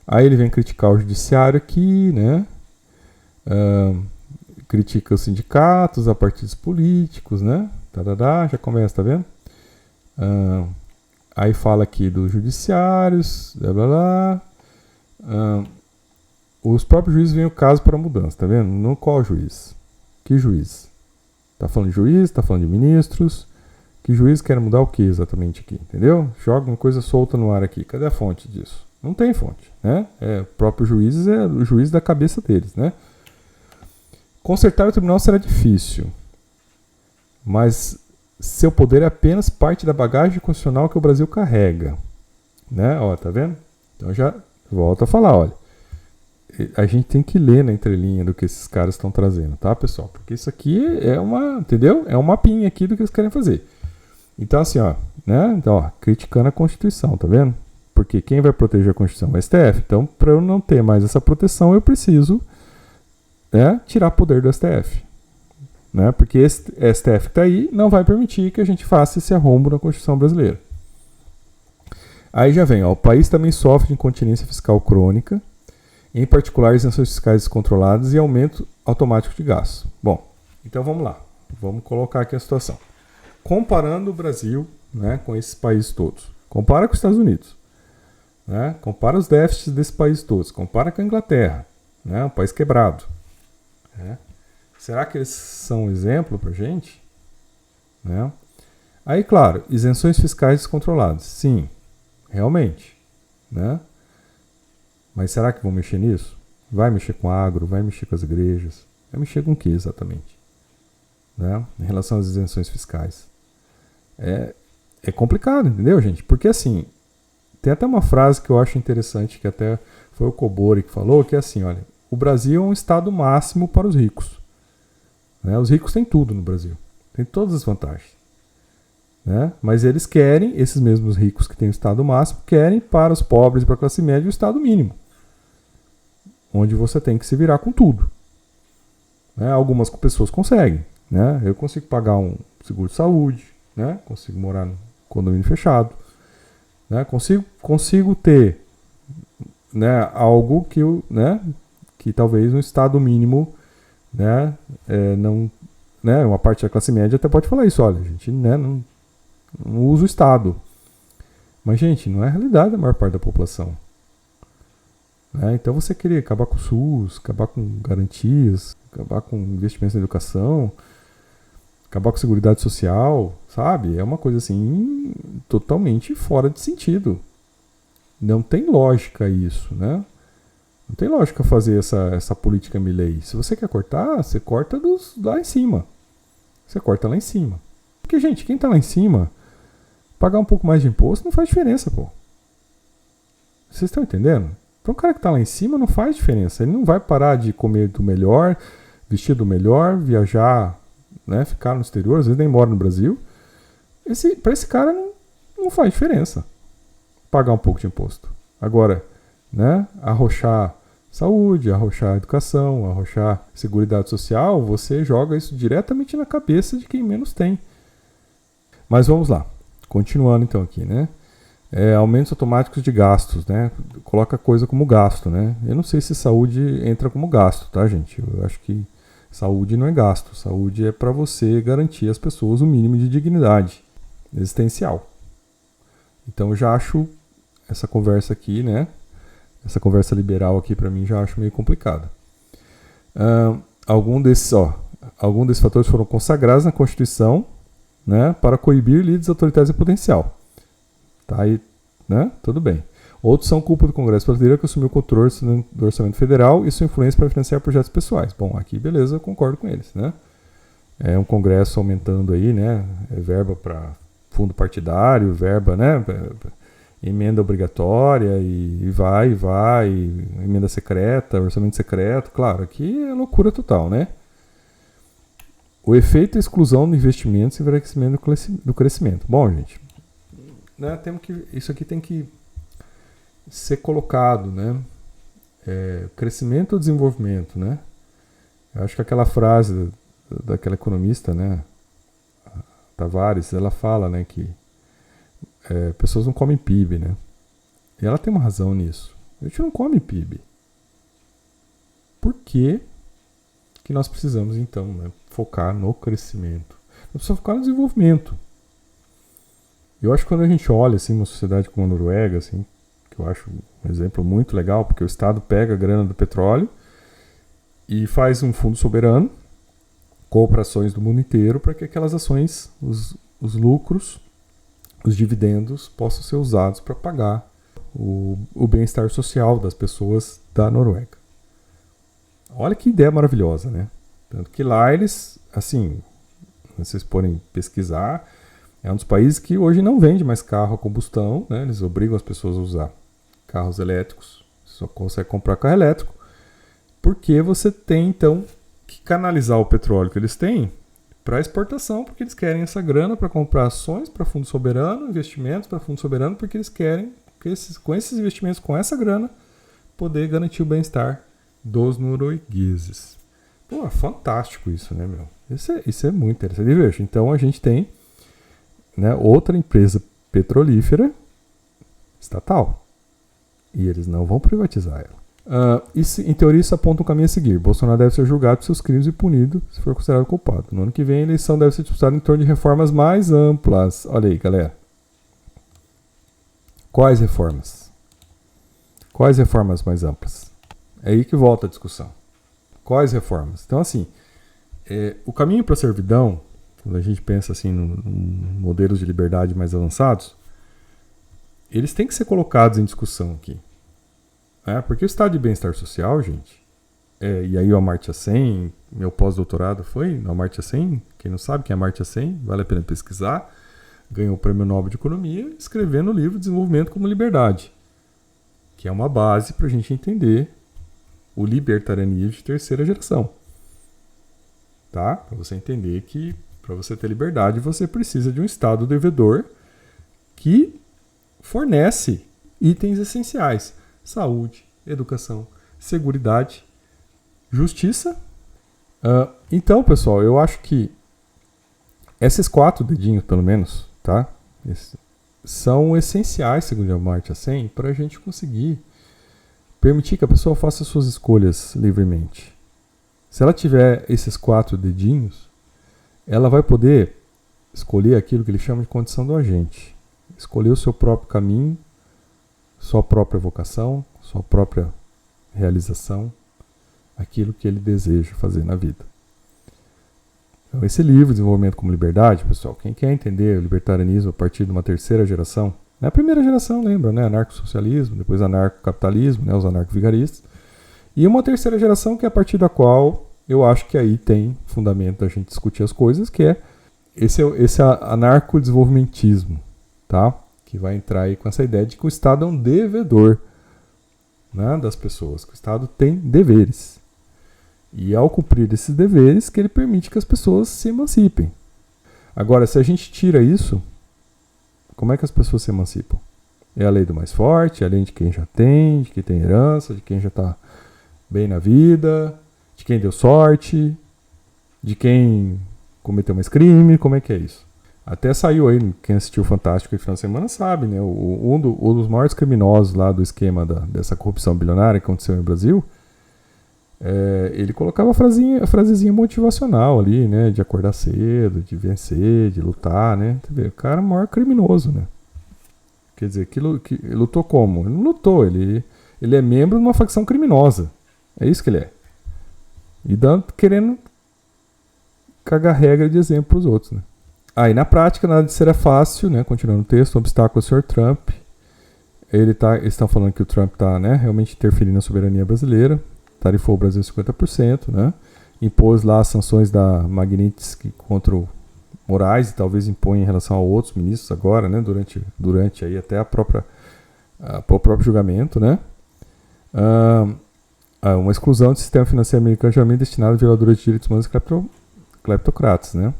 S1: Aí ele vem criticar o judiciário aqui, né? Critica os sindicatos, a partidos políticos, né? Já começa, tá vendo? Aí fala aqui dos judiciários, blá blá blá. os próprios juízes veem o caso para mudança, tá vendo? Não qual juiz? Que juiz? Tá falando de juiz, tá falando de ministros. Que juiz quer mudar o que exatamente aqui, entendeu? Joga uma coisa solta no ar aqui. Cadê a fonte disso? Não tem fonte, né? O próprio juiz é o juiz da cabeça deles, né? Consertar o tribunal será difícil, mas seu poder é apenas parte da bagagem constitucional que o Brasil carrega, né? Ó, tá vendo? Então já volto a falar, olha. A gente tem que ler na entrelinha do que esses caras estão trazendo, tá, pessoal? Porque isso aqui é uma, entendeu? É um mapinha aqui do que eles querem fazer. Então, assim, ó, né? Então, ó, criticando a Constituição, tá vendo? Porque quem vai proteger a Constituição é o STF. Então, para eu não ter mais essa proteção, eu preciso, né, tirar poder do STF. Né? Porque esse STF que está aí não vai permitir que a gente faça esse arrombo na Constituição brasileira. Aí já vem, ó, o país também sofre de incontinência fiscal crônica, em particular isenções fiscais descontroladas e aumento automático de gastos. Bom, então vamos lá. Vamos colocar aqui a situação. Comparando o Brasil, né, com esses países todos. Compara com os Estados Unidos. Né? Compara os déficits desses países todos. Compara com a Inglaterra. Né? Um país quebrado. Né? Será que eles são um exemplo para a gente? Né? Aí, claro, isenções fiscais descontroladas. Sim, realmente. Né? Mas será que vão mexer nisso? Vai mexer com agro? Vai mexer com as igrejas? Vai mexer com o que exatamente? Né? Em relação às isenções fiscais. É complicado, entendeu, gente? Porque assim, tem até uma frase que eu acho interessante, que até foi o Cobori que falou, que é assim, olha, o Brasil é um estado máximo para os ricos. Né? Os ricos têm tudo no Brasil. Tem todas as vantagens. Né? Mas eles querem, esses mesmos ricos que têm o estado máximo, querem para os pobres e para a classe média o estado mínimo. Onde você tem que se virar com tudo. Né? Algumas pessoas conseguem. Né? Eu consigo pagar um seguro de saúde, né? Consigo morar no condomínio fechado. Né? Consigo ter, né, algo que, né, que talvez um estado mínimo, né, não, né, uma parte da classe média até pode falar isso, olha, a gente, né, não usa o Estado. Mas, gente, não é a realidade da maior parte da população. Né? Então você querer acabar com o SUS, acabar com garantias, acabar com investimentos na educação, acabar com a seguridade social, sabe? É uma coisa assim totalmente fora de sentido. Não tem lógica isso, né? Não tem lógica fazer essa política Milley. Se você quer cortar, você corta lá em cima. Você corta lá em cima. Porque, gente, quem tá lá em cima, pagar um pouco mais de imposto não faz diferença, pô. Vocês estão entendendo? Então o cara que tá lá em cima não faz diferença. Ele não vai parar de comer do melhor, vestir do melhor, viajar, né, ficar no exterior, às vezes nem mora no Brasil. Para esse cara não faz diferença pagar um pouco de imposto. Agora, né, arrochar saúde, arrochar educação, arrochar seguridade social, você joga isso diretamente na cabeça de quem menos tem. Mas vamos lá. Continuando então aqui, né? Aumentos automáticos de gastos, né? Coloca coisa como gasto, né? Eu não sei se saúde entra como gasto, tá, gente? Eu acho que saúde não é gasto. Saúde é para você garantir às pessoas o mínimo de dignidade existencial. Então eu já acho essa conversa aqui, né? Essa conversa liberal aqui para mim já acho meio complicada. Alguns desses fatores foram consagrados na Constituição, né, para coibir líderes autoritários em potencial. Tá aí, né? Tudo bem. Outros são culpa do Congresso brasileiro que assumiu o controle do orçamento federal e sua influência para financiar projetos pessoais. Bom, aqui beleza, eu concordo com eles, né? É um Congresso aumentando aí, né? Verba para fundo partidário, verba, né? Emenda obrigatória e vai, emenda secreta, orçamento secreto. Claro, aqui é loucura total, né? O efeito é exclusão do investimento e enfraquecimento do crescimento. Bom, gente, né, isso aqui tem que ser colocado, né? Crescimento ou desenvolvimento, né? Eu acho que aquela frase daquela economista, né, Tavares, ela fala, né, que pessoas não comem PIB, né? E ela tem uma razão nisso. A gente não come PIB. Por quê? Que nós precisamos, então, né, focar no crescimento. Nós precisamos focar no desenvolvimento. Eu acho que quando a gente olha assim, uma sociedade como a Noruega, assim, que eu acho um exemplo muito legal, porque o Estado pega a grana do petróleo e faz um fundo soberano, compra ações do mundo inteiro para que aquelas ações, os lucros, os dividendos possam ser usados para pagar o bem-estar social das pessoas da Noruega. Olha que ideia maravilhosa, né? Tanto que lá eles, assim, vocês podem pesquisar, é um dos países que hoje não vende mais carro a combustão, né? Eles obrigam as pessoas a usar carros elétricos, só consegue comprar carro elétrico, porque você tem, então, que canalizar o petróleo que eles têm para exportação, porque eles querem essa grana para comprar ações para fundo soberano, investimentos para fundo soberano, porque eles querem, com esses investimentos, com essa grana, poder garantir o bem-estar dos noruegueses. Pô, é fantástico isso, né, meu? Isso é muito interessante. E veja, então a gente tem, né, outra empresa petrolífera estatal. E eles não vão privatizar ela. Em teoria, isso aponta um caminho a seguir. Bolsonaro deve ser julgado por seus crimes e punido se for considerado culpado. No ano que vem, a eleição deve ser disputada em torno de reformas mais amplas. Olha aí, galera. Quais reformas? Quais reformas mais amplas? É aí que volta a discussão. Quais reformas? Então, assim, o caminho para a servidão, quando a gente pensa assim, em modelos de liberdade mais avançados, eles têm que ser colocados em discussão aqui. Porque o estado de bem-estar social, gente, e aí o Amartya Sen, meu pós-doutorado foi no Amartya Sen, quem não sabe quem é Amartya Sen, vale a pena pesquisar, ganhou o Prêmio Nobel de Economia escrevendo o livro Desenvolvimento como Liberdade, que é uma base para a gente entender o libertarianismo de terceira geração. Tá? Para você entender que para você ter liberdade você precisa de um Estado devedor que fornece itens essenciais. Saúde, educação, seguridade, justiça. Então, pessoal, eu acho que esses 4 dedinhos, pelo menos, tá? São essenciais, segundo a Amartya Sen, para a gente conseguir permitir que a pessoa faça suas escolhas livremente. Se ela tiver esses 4 dedinhos, ela vai poder escolher aquilo que ele chama de condição do agente. Escolher o seu próprio caminho, sua própria vocação, sua própria realização, aquilo que ele deseja fazer na vida. Então, esse livro, Desenvolvimento como Liberdade, pessoal, quem quer entender o libertarianismo a partir de uma terceira geração, a primeira geração, lembra, né? Anarcossocialismo, depois anarcocapitalismo, né? Os anarcovigaristas, e uma terceira geração que é a partir da qual eu acho que aí tem fundamento da gente discutir as coisas, que é esse anarcodesenvolvimentismo, tá? Que vai entrar aí com essa ideia de que o Estado é um devedor, né, das pessoas, que o Estado tem deveres. E ao cumprir esses deveres, que ele permite que as pessoas se emancipem. Agora, se a gente tira isso, como é que as pessoas se emancipam? É a lei do mais forte, é a lei de quem já tem, de quem tem herança, de quem já está bem na vida, de quem deu sorte, de quem cometeu mais crime, como é que é isso? Até saiu aí, quem assistiu o Fantástico esse final de semana sabe, né? Um dos maiores criminosos lá do esquema dessa corrupção bilionária que aconteceu no Brasil, ele colocava a frasezinha motivacional ali, né? De acordar cedo, de vencer, de lutar, né? O cara é o maior criminoso, né? Quer dizer, que lutou como? Ele não lutou, ele é membro de uma facção criminosa. É isso que ele é. E querendo cagar regra de exemplo para os outros, né? Aí, na prática, nada disso era fácil, né? Continuando o texto, um obstáculo ao Sr. Trump. Eles estão falando que o Trump está, né, realmente interferindo na soberania brasileira, tarifou o Brasil 50%, né? Impôs lá as sanções da Magnitsky contra o Moraes e talvez impõe em relação a outros ministros agora, né? Durante aí até o próprio julgamento, né? Uma exclusão do sistema financeiro americano geralmente destinado a violadores de direitos humanos e cleptocratas, né?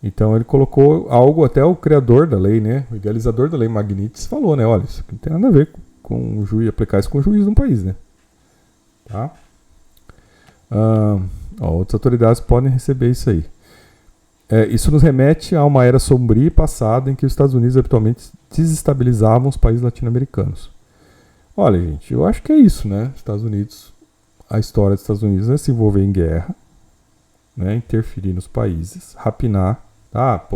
S1: Então ele colocou algo, até o criador da lei, né, o idealizador da lei Magnitsky falou, né, olha, isso aqui não tem nada a ver com o juiz, aplicar isso com o juiz de um país, né. Tá? Outras autoridades podem receber isso aí. Isso nos remete a uma era sombria e passada em que os Estados Unidos habitualmente desestabilizavam os países latino-americanos. Olha, gente, eu acho que é isso, né, a história dos Estados Unidos é se envolver em guerra, né, interferir nos países, rapinar,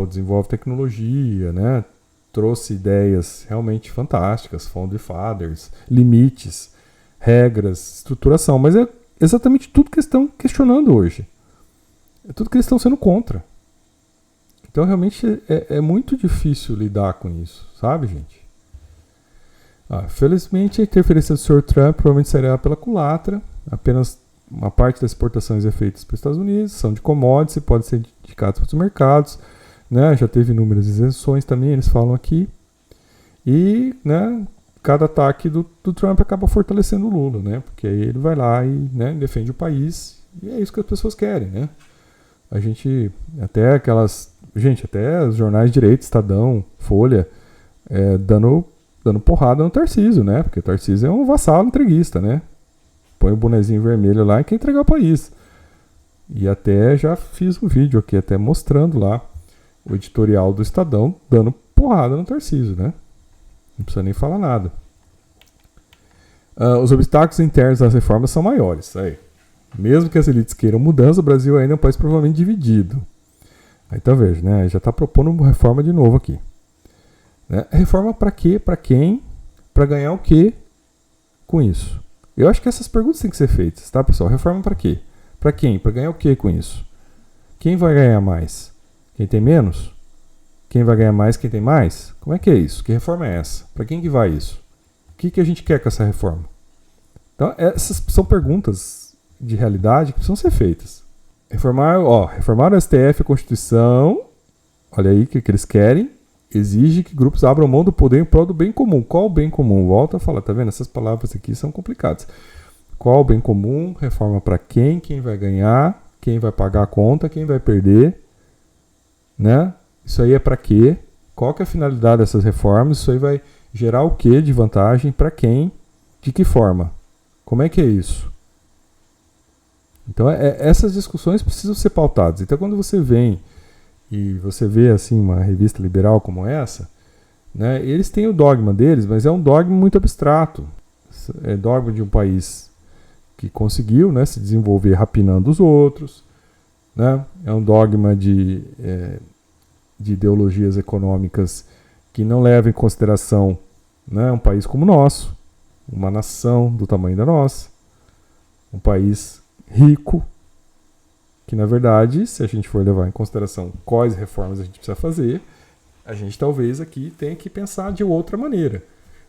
S1: desenvolve tecnologia, né, trouxe ideias realmente fantásticas, Founding Fathers, limites, regras, estruturação, mas é exatamente tudo que eles estão questionando hoje. É tudo que eles estão sendo contra. Então, realmente, é muito difícil lidar com isso, sabe, gente? Felizmente, a interferência do Sr. Trump provavelmente será pela culatra. Apenas uma parte das exportações é feita para os Estados Unidos, são de commodities e podem ser indicados para os mercados. Né? Já teve inúmeras isenções também, eles falam aqui. E, né, cada ataque do Trump acaba fortalecendo o Lula, né? Porque aí ele vai lá e, né, defende o país. E é isso que as pessoas querem, né? A gente, até os jornais de direita, Estadão, Folha, dando porrada no Tarcísio, né? Porque o Tarcísio é um vassalo entreguista, né? Põe o bonezinho vermelho lá e quer entregar o país. E até já fiz um vídeo aqui, até mostrando lá o editorial do Estadão dando porrada no Tarcísio, né? Não precisa nem falar nada. Os obstáculos internos das reformas são maiores. Aí. Mesmo que as elites queiram mudança, o Brasil ainda é um país provavelmente dividido. Então veja, né? Já está propondo uma reforma de novo aqui. Né? Reforma para quê? Para quem? Para ganhar o quê com isso? Eu acho que essas perguntas têm que ser feitas, tá, pessoal? Reforma para quê? Para quem? Para ganhar o quê com isso? Quem vai ganhar mais? Quem tem menos? Quem vai ganhar mais? Quem tem mais? Como é que é isso? Que reforma é essa? Para quem que vai isso? O que a gente quer com essa reforma? Então, essas são perguntas de realidade que precisam ser feitas. Reformar o STF, a Constituição, olha aí o que eles querem, exige que grupos abram mão do poder em prol do bem comum. Qual o bem comum? Volta a falar, tá vendo? Essas palavras aqui são complicadas. Qual o bem comum? Reforma para quem? Quem vai ganhar? Quem vai pagar a conta? Quem vai perder? Né? Isso aí é para quê? Qual que é a finalidade dessas reformas? Isso aí vai gerar o que de vantagem? Para quem? De que forma? Como é que é isso? Então, essas discussões precisam ser pautadas. Então, quando você vem e você vê assim uma revista liberal como essa, né, eles têm o dogma deles, mas é um dogma muito abstrato. É dogma de um país que conseguiu, né, se desenvolver rapinando os outros. Né? É um dogma de ideologias econômicas que não levam em consideração, né, um país como o nosso, uma nação do tamanho da nossa, um país rico, que na verdade, se a gente for levar em consideração quais reformas a gente precisa fazer, a gente talvez aqui tenha que pensar de outra maneira.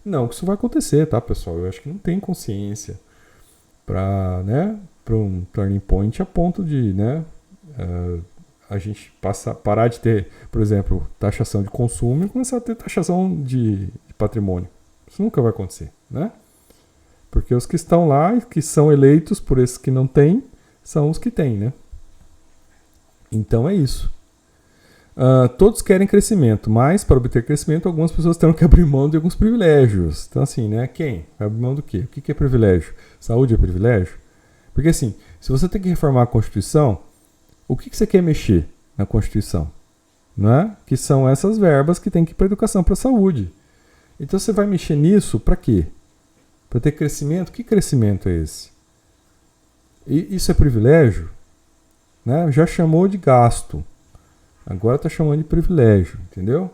S1: Não que isso vai acontecer, tá, pessoal? Eu acho que não tem consciência para, né, um turning point a ponto de, né, a gente parar de ter, por exemplo, taxação de consumo e começar a ter taxação de patrimônio. Isso nunca vai acontecer, né? Porque os que estão lá, que são eleitos por esses que não têm, são os que têm, né? Então é isso. Todos querem crescimento, mas para obter crescimento, algumas pessoas terão que abrir mão de alguns privilégios. Então assim, né? Quem? Vai abrir mão do quê? O que é privilégio? Saúde é privilégio? Porque assim, se você tem que reformar a Constituição, o que você quer mexer na Constituição? Não é? Que são essas verbas que tem que ir para a educação, para a saúde. Então você vai mexer nisso para quê? Para ter crescimento? Que crescimento é esse? E isso é privilégio? Né? Já chamou de gasto. Agora está chamando de privilégio, entendeu?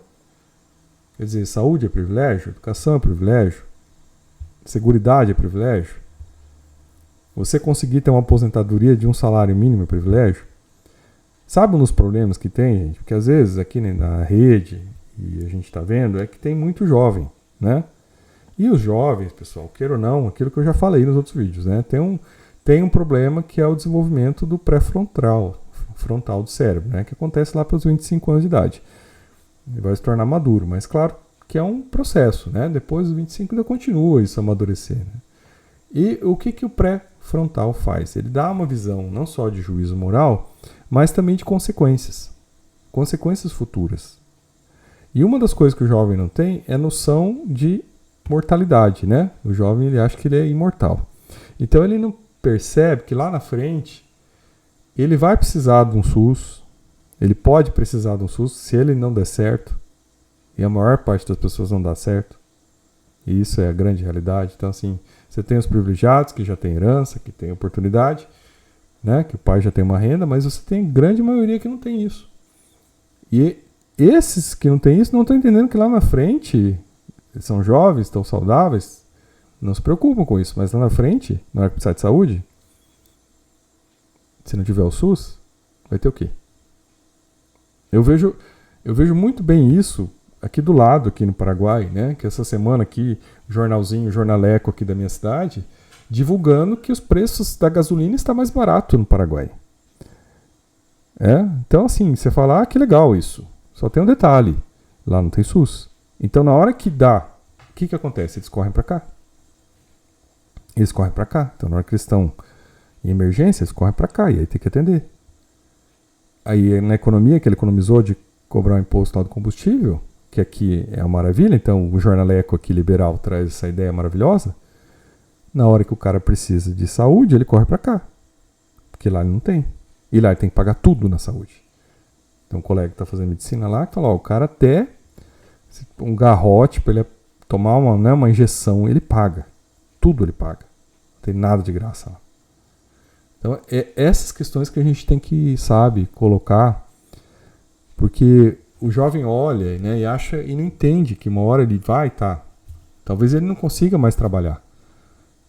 S1: Quer dizer, saúde é privilégio? Educação é privilégio? Seguridade é privilégio? Você conseguir ter uma aposentadoria de um salário mínimo é privilégio? Sabe um dos problemas que tem, gente? Porque às vezes aqui na rede, e a gente está vendo, é que tem muito jovem, né? E os jovens, pessoal, queira ou não, aquilo que eu já falei nos outros vídeos, né? Tem um problema que é o desenvolvimento do pré-frontal do cérebro, né? Que acontece lá para os 25 anos de idade. Ele vai se tornar maduro, mas claro que é um processo, né? Depois dos 25 ainda continua isso a amadurecer, né? E o que o pré-frontal faz? Ele dá uma visão não só de juízo moral, mas também de consequências futuras. E uma das coisas que o jovem não tem é noção de mortalidade, né? O jovem ele acha que ele é imortal. Então ele não percebe que lá na frente ele vai precisar de um SUS, ele pode precisar de um SUS se ele não der certo, e a maior parte das pessoas não dá certo. E isso é a grande realidade. Então assim, você tem os privilegiados que já têm herança, que têm oportunidade, né? Que o pai já tem uma renda, mas você tem grande maioria que não tem isso. E esses que não têm isso não estão entendendo que lá na frente, eles são jovens, estão saudáveis, não se preocupam com isso, mas lá na frente, na hora que precisar de saúde, se não tiver o SUS, vai ter o quê? Eu vejo muito bem isso aqui do lado, aqui no Paraguai, né? Que essa semana aqui, o jornalzinho, o Jornaleco aqui da minha cidade, divulgando que os preços da gasolina estão mais baratos no Paraguai. Então assim, você fala, que legal isso. Só tem um detalhe, lá não tem SUS. Então na hora que dá, o que acontece? Eles correm para cá. Então na hora que eles estão em emergência, eles correm para cá e aí tem que atender. Aí na economia que ele economizou de cobrar o imposto lá do combustível, que aqui é uma maravilha, então o jornaleco aqui liberal traz essa ideia maravilhosa, na hora que o cara precisa de saúde, ele corre para cá. Porque lá ele não tem. E lá ele tem que pagar tudo na saúde. Então um colega que está fazendo medicina lá, que fala, o cara até um garrote para ele tomar uma injeção, ele paga. Tudo ele paga. Não tem nada de graça lá. Então, essas questões que a gente tem que, colocar, porque o jovem olha, né, e acha e não entende que uma hora ele vai, talvez ele não consiga mais trabalhar,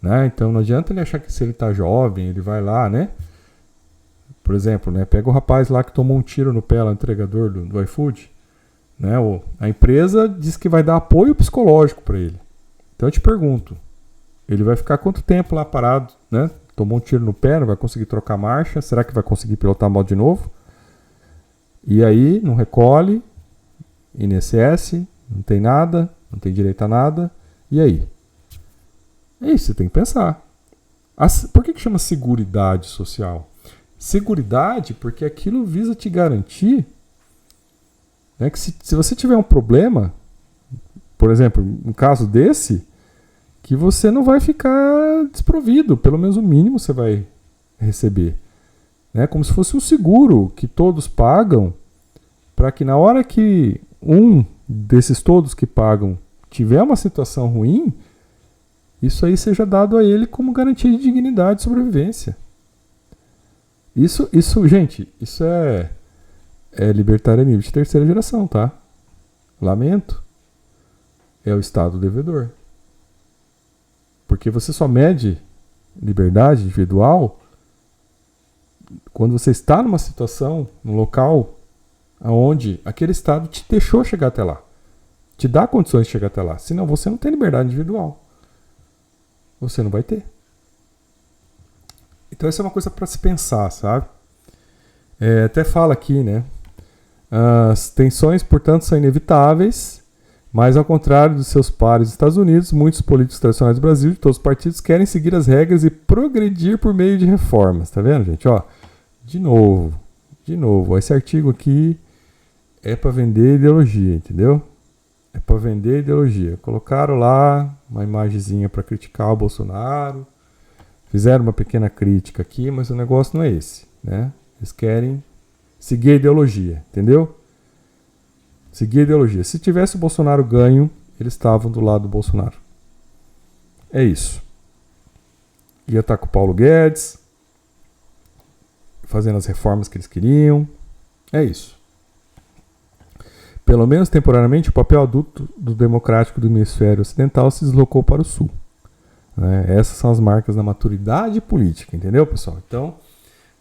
S1: né? Então não adianta ele achar que se ele está jovem, ele vai lá, né? Por exemplo, né, pega o rapaz lá que tomou um tiro no pé, lá, entregador do iFood, né? A empresa diz que vai dar apoio psicológico para ele. Então eu te pergunto, ele vai ficar quanto tempo lá parado, né? Tomou um tiro no pé, não vai conseguir trocar marcha. Será que vai conseguir pilotar a moto de novo? E aí, não recolhe, INSS, não tem nada, não tem direito a nada. E aí? É isso, você tem que pensar. Por que chama seguridade social? Seguridade porque aquilo visa te garantir, né, que se você tiver um problema, por exemplo, um caso desse, que você não vai ficar desprovido, pelo menos o mínimo você vai receber. Né? Como se fosse um seguro que todos pagam, para que na hora que um desses todos que pagam tiver uma situação ruim, isso aí seja dado a ele como garantia de dignidade e sobrevivência. Isso gente, isso é libertarianismo de terceira geração, tá? Lamento. É o Estado devedor. Porque você só mede liberdade individual quando você está numa situação, num local onde aquele Estado te deixou chegar até lá. Te dá condições de chegar até lá. Senão você não tem liberdade individual. Você não vai ter. Então essa é uma coisa para se pensar, sabe? Até fala aqui, né? As tensões, portanto, são inevitáveis. Mas, ao contrário dos seus pares dos Estados Unidos, muitos políticos tradicionais do Brasil, de todos os partidos, querem seguir as regras e progredir por meio de reformas. Tá vendo, gente? De novo. Esse artigo aqui é para vender ideologia, entendeu? É para vender ideologia. Colocaram lá uma imagenzinha para criticar o Bolsonaro. Fizeram uma pequena crítica aqui, mas o negócio não é esse, né? Eles querem seguir a ideologia, entendeu? Seguir a ideologia. Se tivesse o Bolsonaro ganho, eles estavam do lado do Bolsonaro. É isso. Ia estar com o Paulo Guedes, fazendo as reformas que eles queriam. É isso. Pelo menos temporariamente, o papel adulto do democrático do hemisfério ocidental se deslocou para o sul. Né? Essas são as marcas da maturidade política, entendeu, pessoal? Então,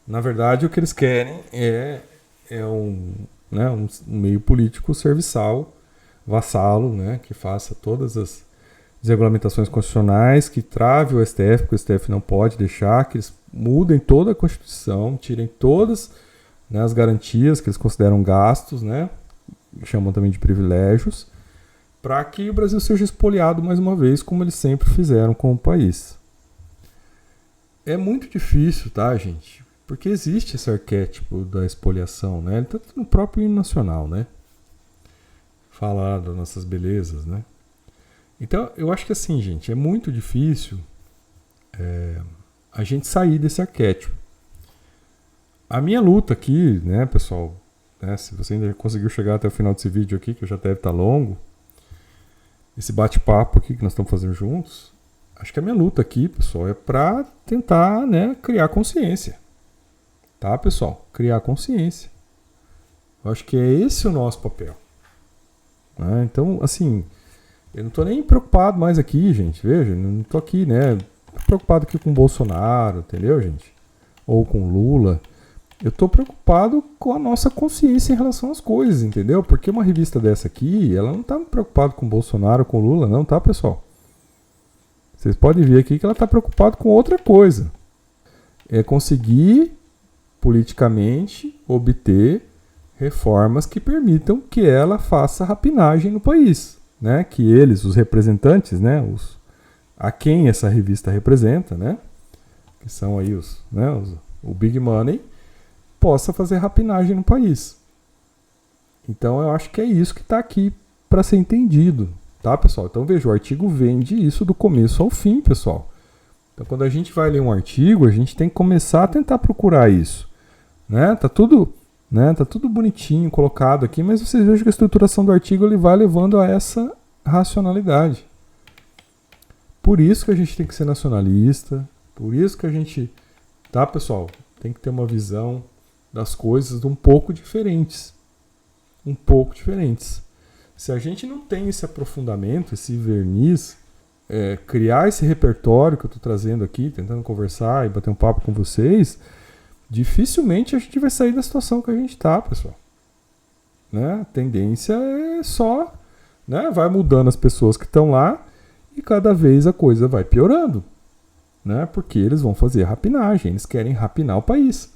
S1: na verdade, o que eles querem é um meio político serviçal, vassalo, né, que faça todas as regulamentações constitucionais, que trave o STF, porque o STF não pode deixar, que eles mudem toda a Constituição, tirem todas, né, as garantias que eles consideram gastos, né, chamam também de privilégios, para que o Brasil seja expoliado mais uma vez, como eles sempre fizeram com o país. É muito difícil, tá, gente? Porque existe esse arquétipo da expoliação, né? Ele está no próprio hino nacional, né? Falar das nossas belezas, né? Então, eu acho que assim, gente, é muito difícil a gente sair desse arquétipo. A minha luta aqui, né, pessoal, né, se você ainda conseguiu chegar até o final desse vídeo aqui, que já deve estar longo, esse bate-papo aqui que nós estamos fazendo juntos, acho que a minha luta aqui, pessoal, é para tentar, né, criar consciência. Tá, pessoal? Criar consciência. Eu acho que é esse o nosso papel. Né? Então, assim, eu não estou nem preocupado mais aqui, gente. Veja, não estou aqui, né? Tô preocupado aqui com o Bolsonaro, entendeu, gente? Ou com o Lula. Eu estou preocupado com a nossa consciência em relação às coisas, entendeu? Porque uma revista dessa aqui, ela não está preocupada com o Bolsonaro, com o Lula, não, tá, pessoal? Vocês podem ver aqui que ela está preocupada com outra coisa. É conseguir, politicamente, obter reformas que permitam que ela faça rapinagem no país. Né? Que eles, os representantes, né? A quem essa revista representa, né? Que são aí o Big Money, possa fazer rapinagem no país. Então eu acho que é isso que está aqui para ser entendido, tá, pessoal? Então veja, o artigo vende isso do começo ao fim, pessoal. Então quando a gente vai ler um artigo, a gente tem que começar a tentar procurar isso, né? Tá tudo bonitinho colocado aqui, mas vocês vejam que a estruturação do artigo ele vai levando a essa racionalidade. Por isso que a gente tem que ser nacionalista, por isso que a gente, tá, pessoal, tem que ter uma visão das coisas um pouco diferentes. Um pouco diferentes. Se a gente não tem esse aprofundamento, esse verniz, criar esse repertório que eu estou trazendo aqui, tentando conversar e bater um papo com vocês, dificilmente a gente vai sair da situação que a gente está, pessoal. Né? A tendência é só, né? Vai mudando as pessoas que estão lá e cada vez a coisa vai piorando. Né? Porque eles vão fazer rapinagem, eles querem rapinar o país.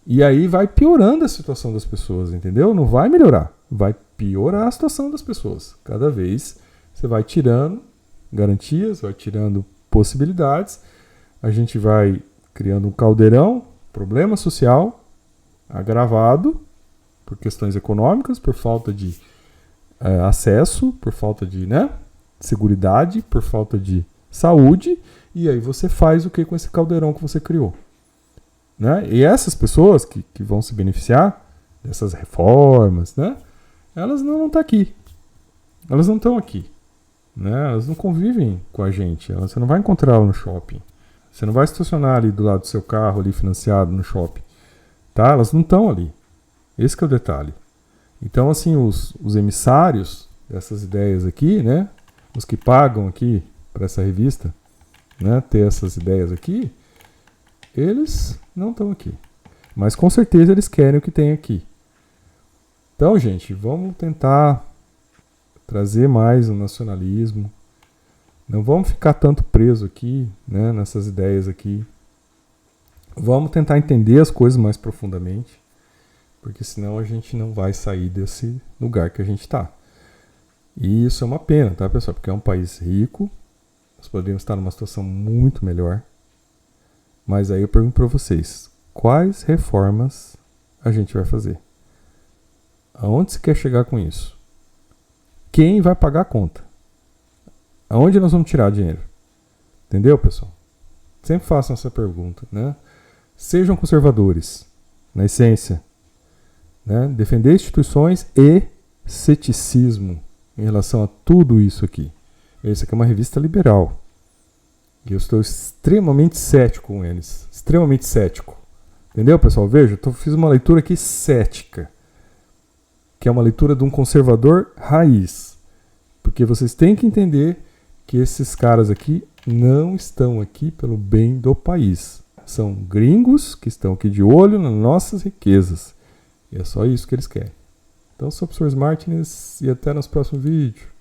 S1: E aí vai piorando a situação das pessoas, entendeu? Não vai melhorar, vai piorar a situação das pessoas. Cada vez você vai tirando garantias, vai tirando possibilidades, a gente vai criando um caldeirão, problema social agravado por questões econômicas, por falta de acesso, por falta de seguridade, por falta de saúde, e aí você faz o que com esse caldeirão que você criou? Né? E essas pessoas que vão se beneficiar dessas reformas, né? Elas não estão aqui. Elas não estão aqui. Né? Elas não convivem com a gente. Você não vai encontrar ela no shopping. Você não vai estacionar ali do lado do seu carro, ali financiado no shopping. Tá? Elas não estão ali. Esse que é o detalhe. Então, assim, os emissários dessas ideias aqui, né? Os que pagam aqui para essa revista, né? Ter essas ideias aqui, eles não estão aqui. Mas com certeza eles querem o que tem aqui. Então, gente, vamos tentar trazer mais o nacionalismo. Não vamos ficar tanto preso aqui, né, nessas ideias aqui. Vamos tentar entender as coisas mais profundamente, porque senão a gente não vai sair desse lugar que a gente está. E isso é uma pena, tá, pessoal? Porque é um país rico, nós poderíamos estar numa situação muito melhor. Mas aí eu pergunto para vocês, quais reformas a gente vai fazer? Aonde se quer chegar com isso? Quem vai pagar a conta? Aonde nós vamos tirar dinheiro? Entendeu, pessoal? Sempre façam essa pergunta, né? Sejam conservadores, na essência. Né? Defender instituições e ceticismo em relação a tudo isso aqui. Essa aqui é uma revista liberal. E eu estou extremamente cético com eles. Extremamente cético. Entendeu, pessoal? Veja, eu fiz uma leitura aqui cética. Que é uma leitura de um conservador raiz. Porque vocês têm que entender que esses caras aqui não estão aqui pelo bem do país. São gringos que estão aqui de olho nas nossas riquezas. E é só isso que eles querem. Então, sou o professor Martins e até nos próximos vídeos.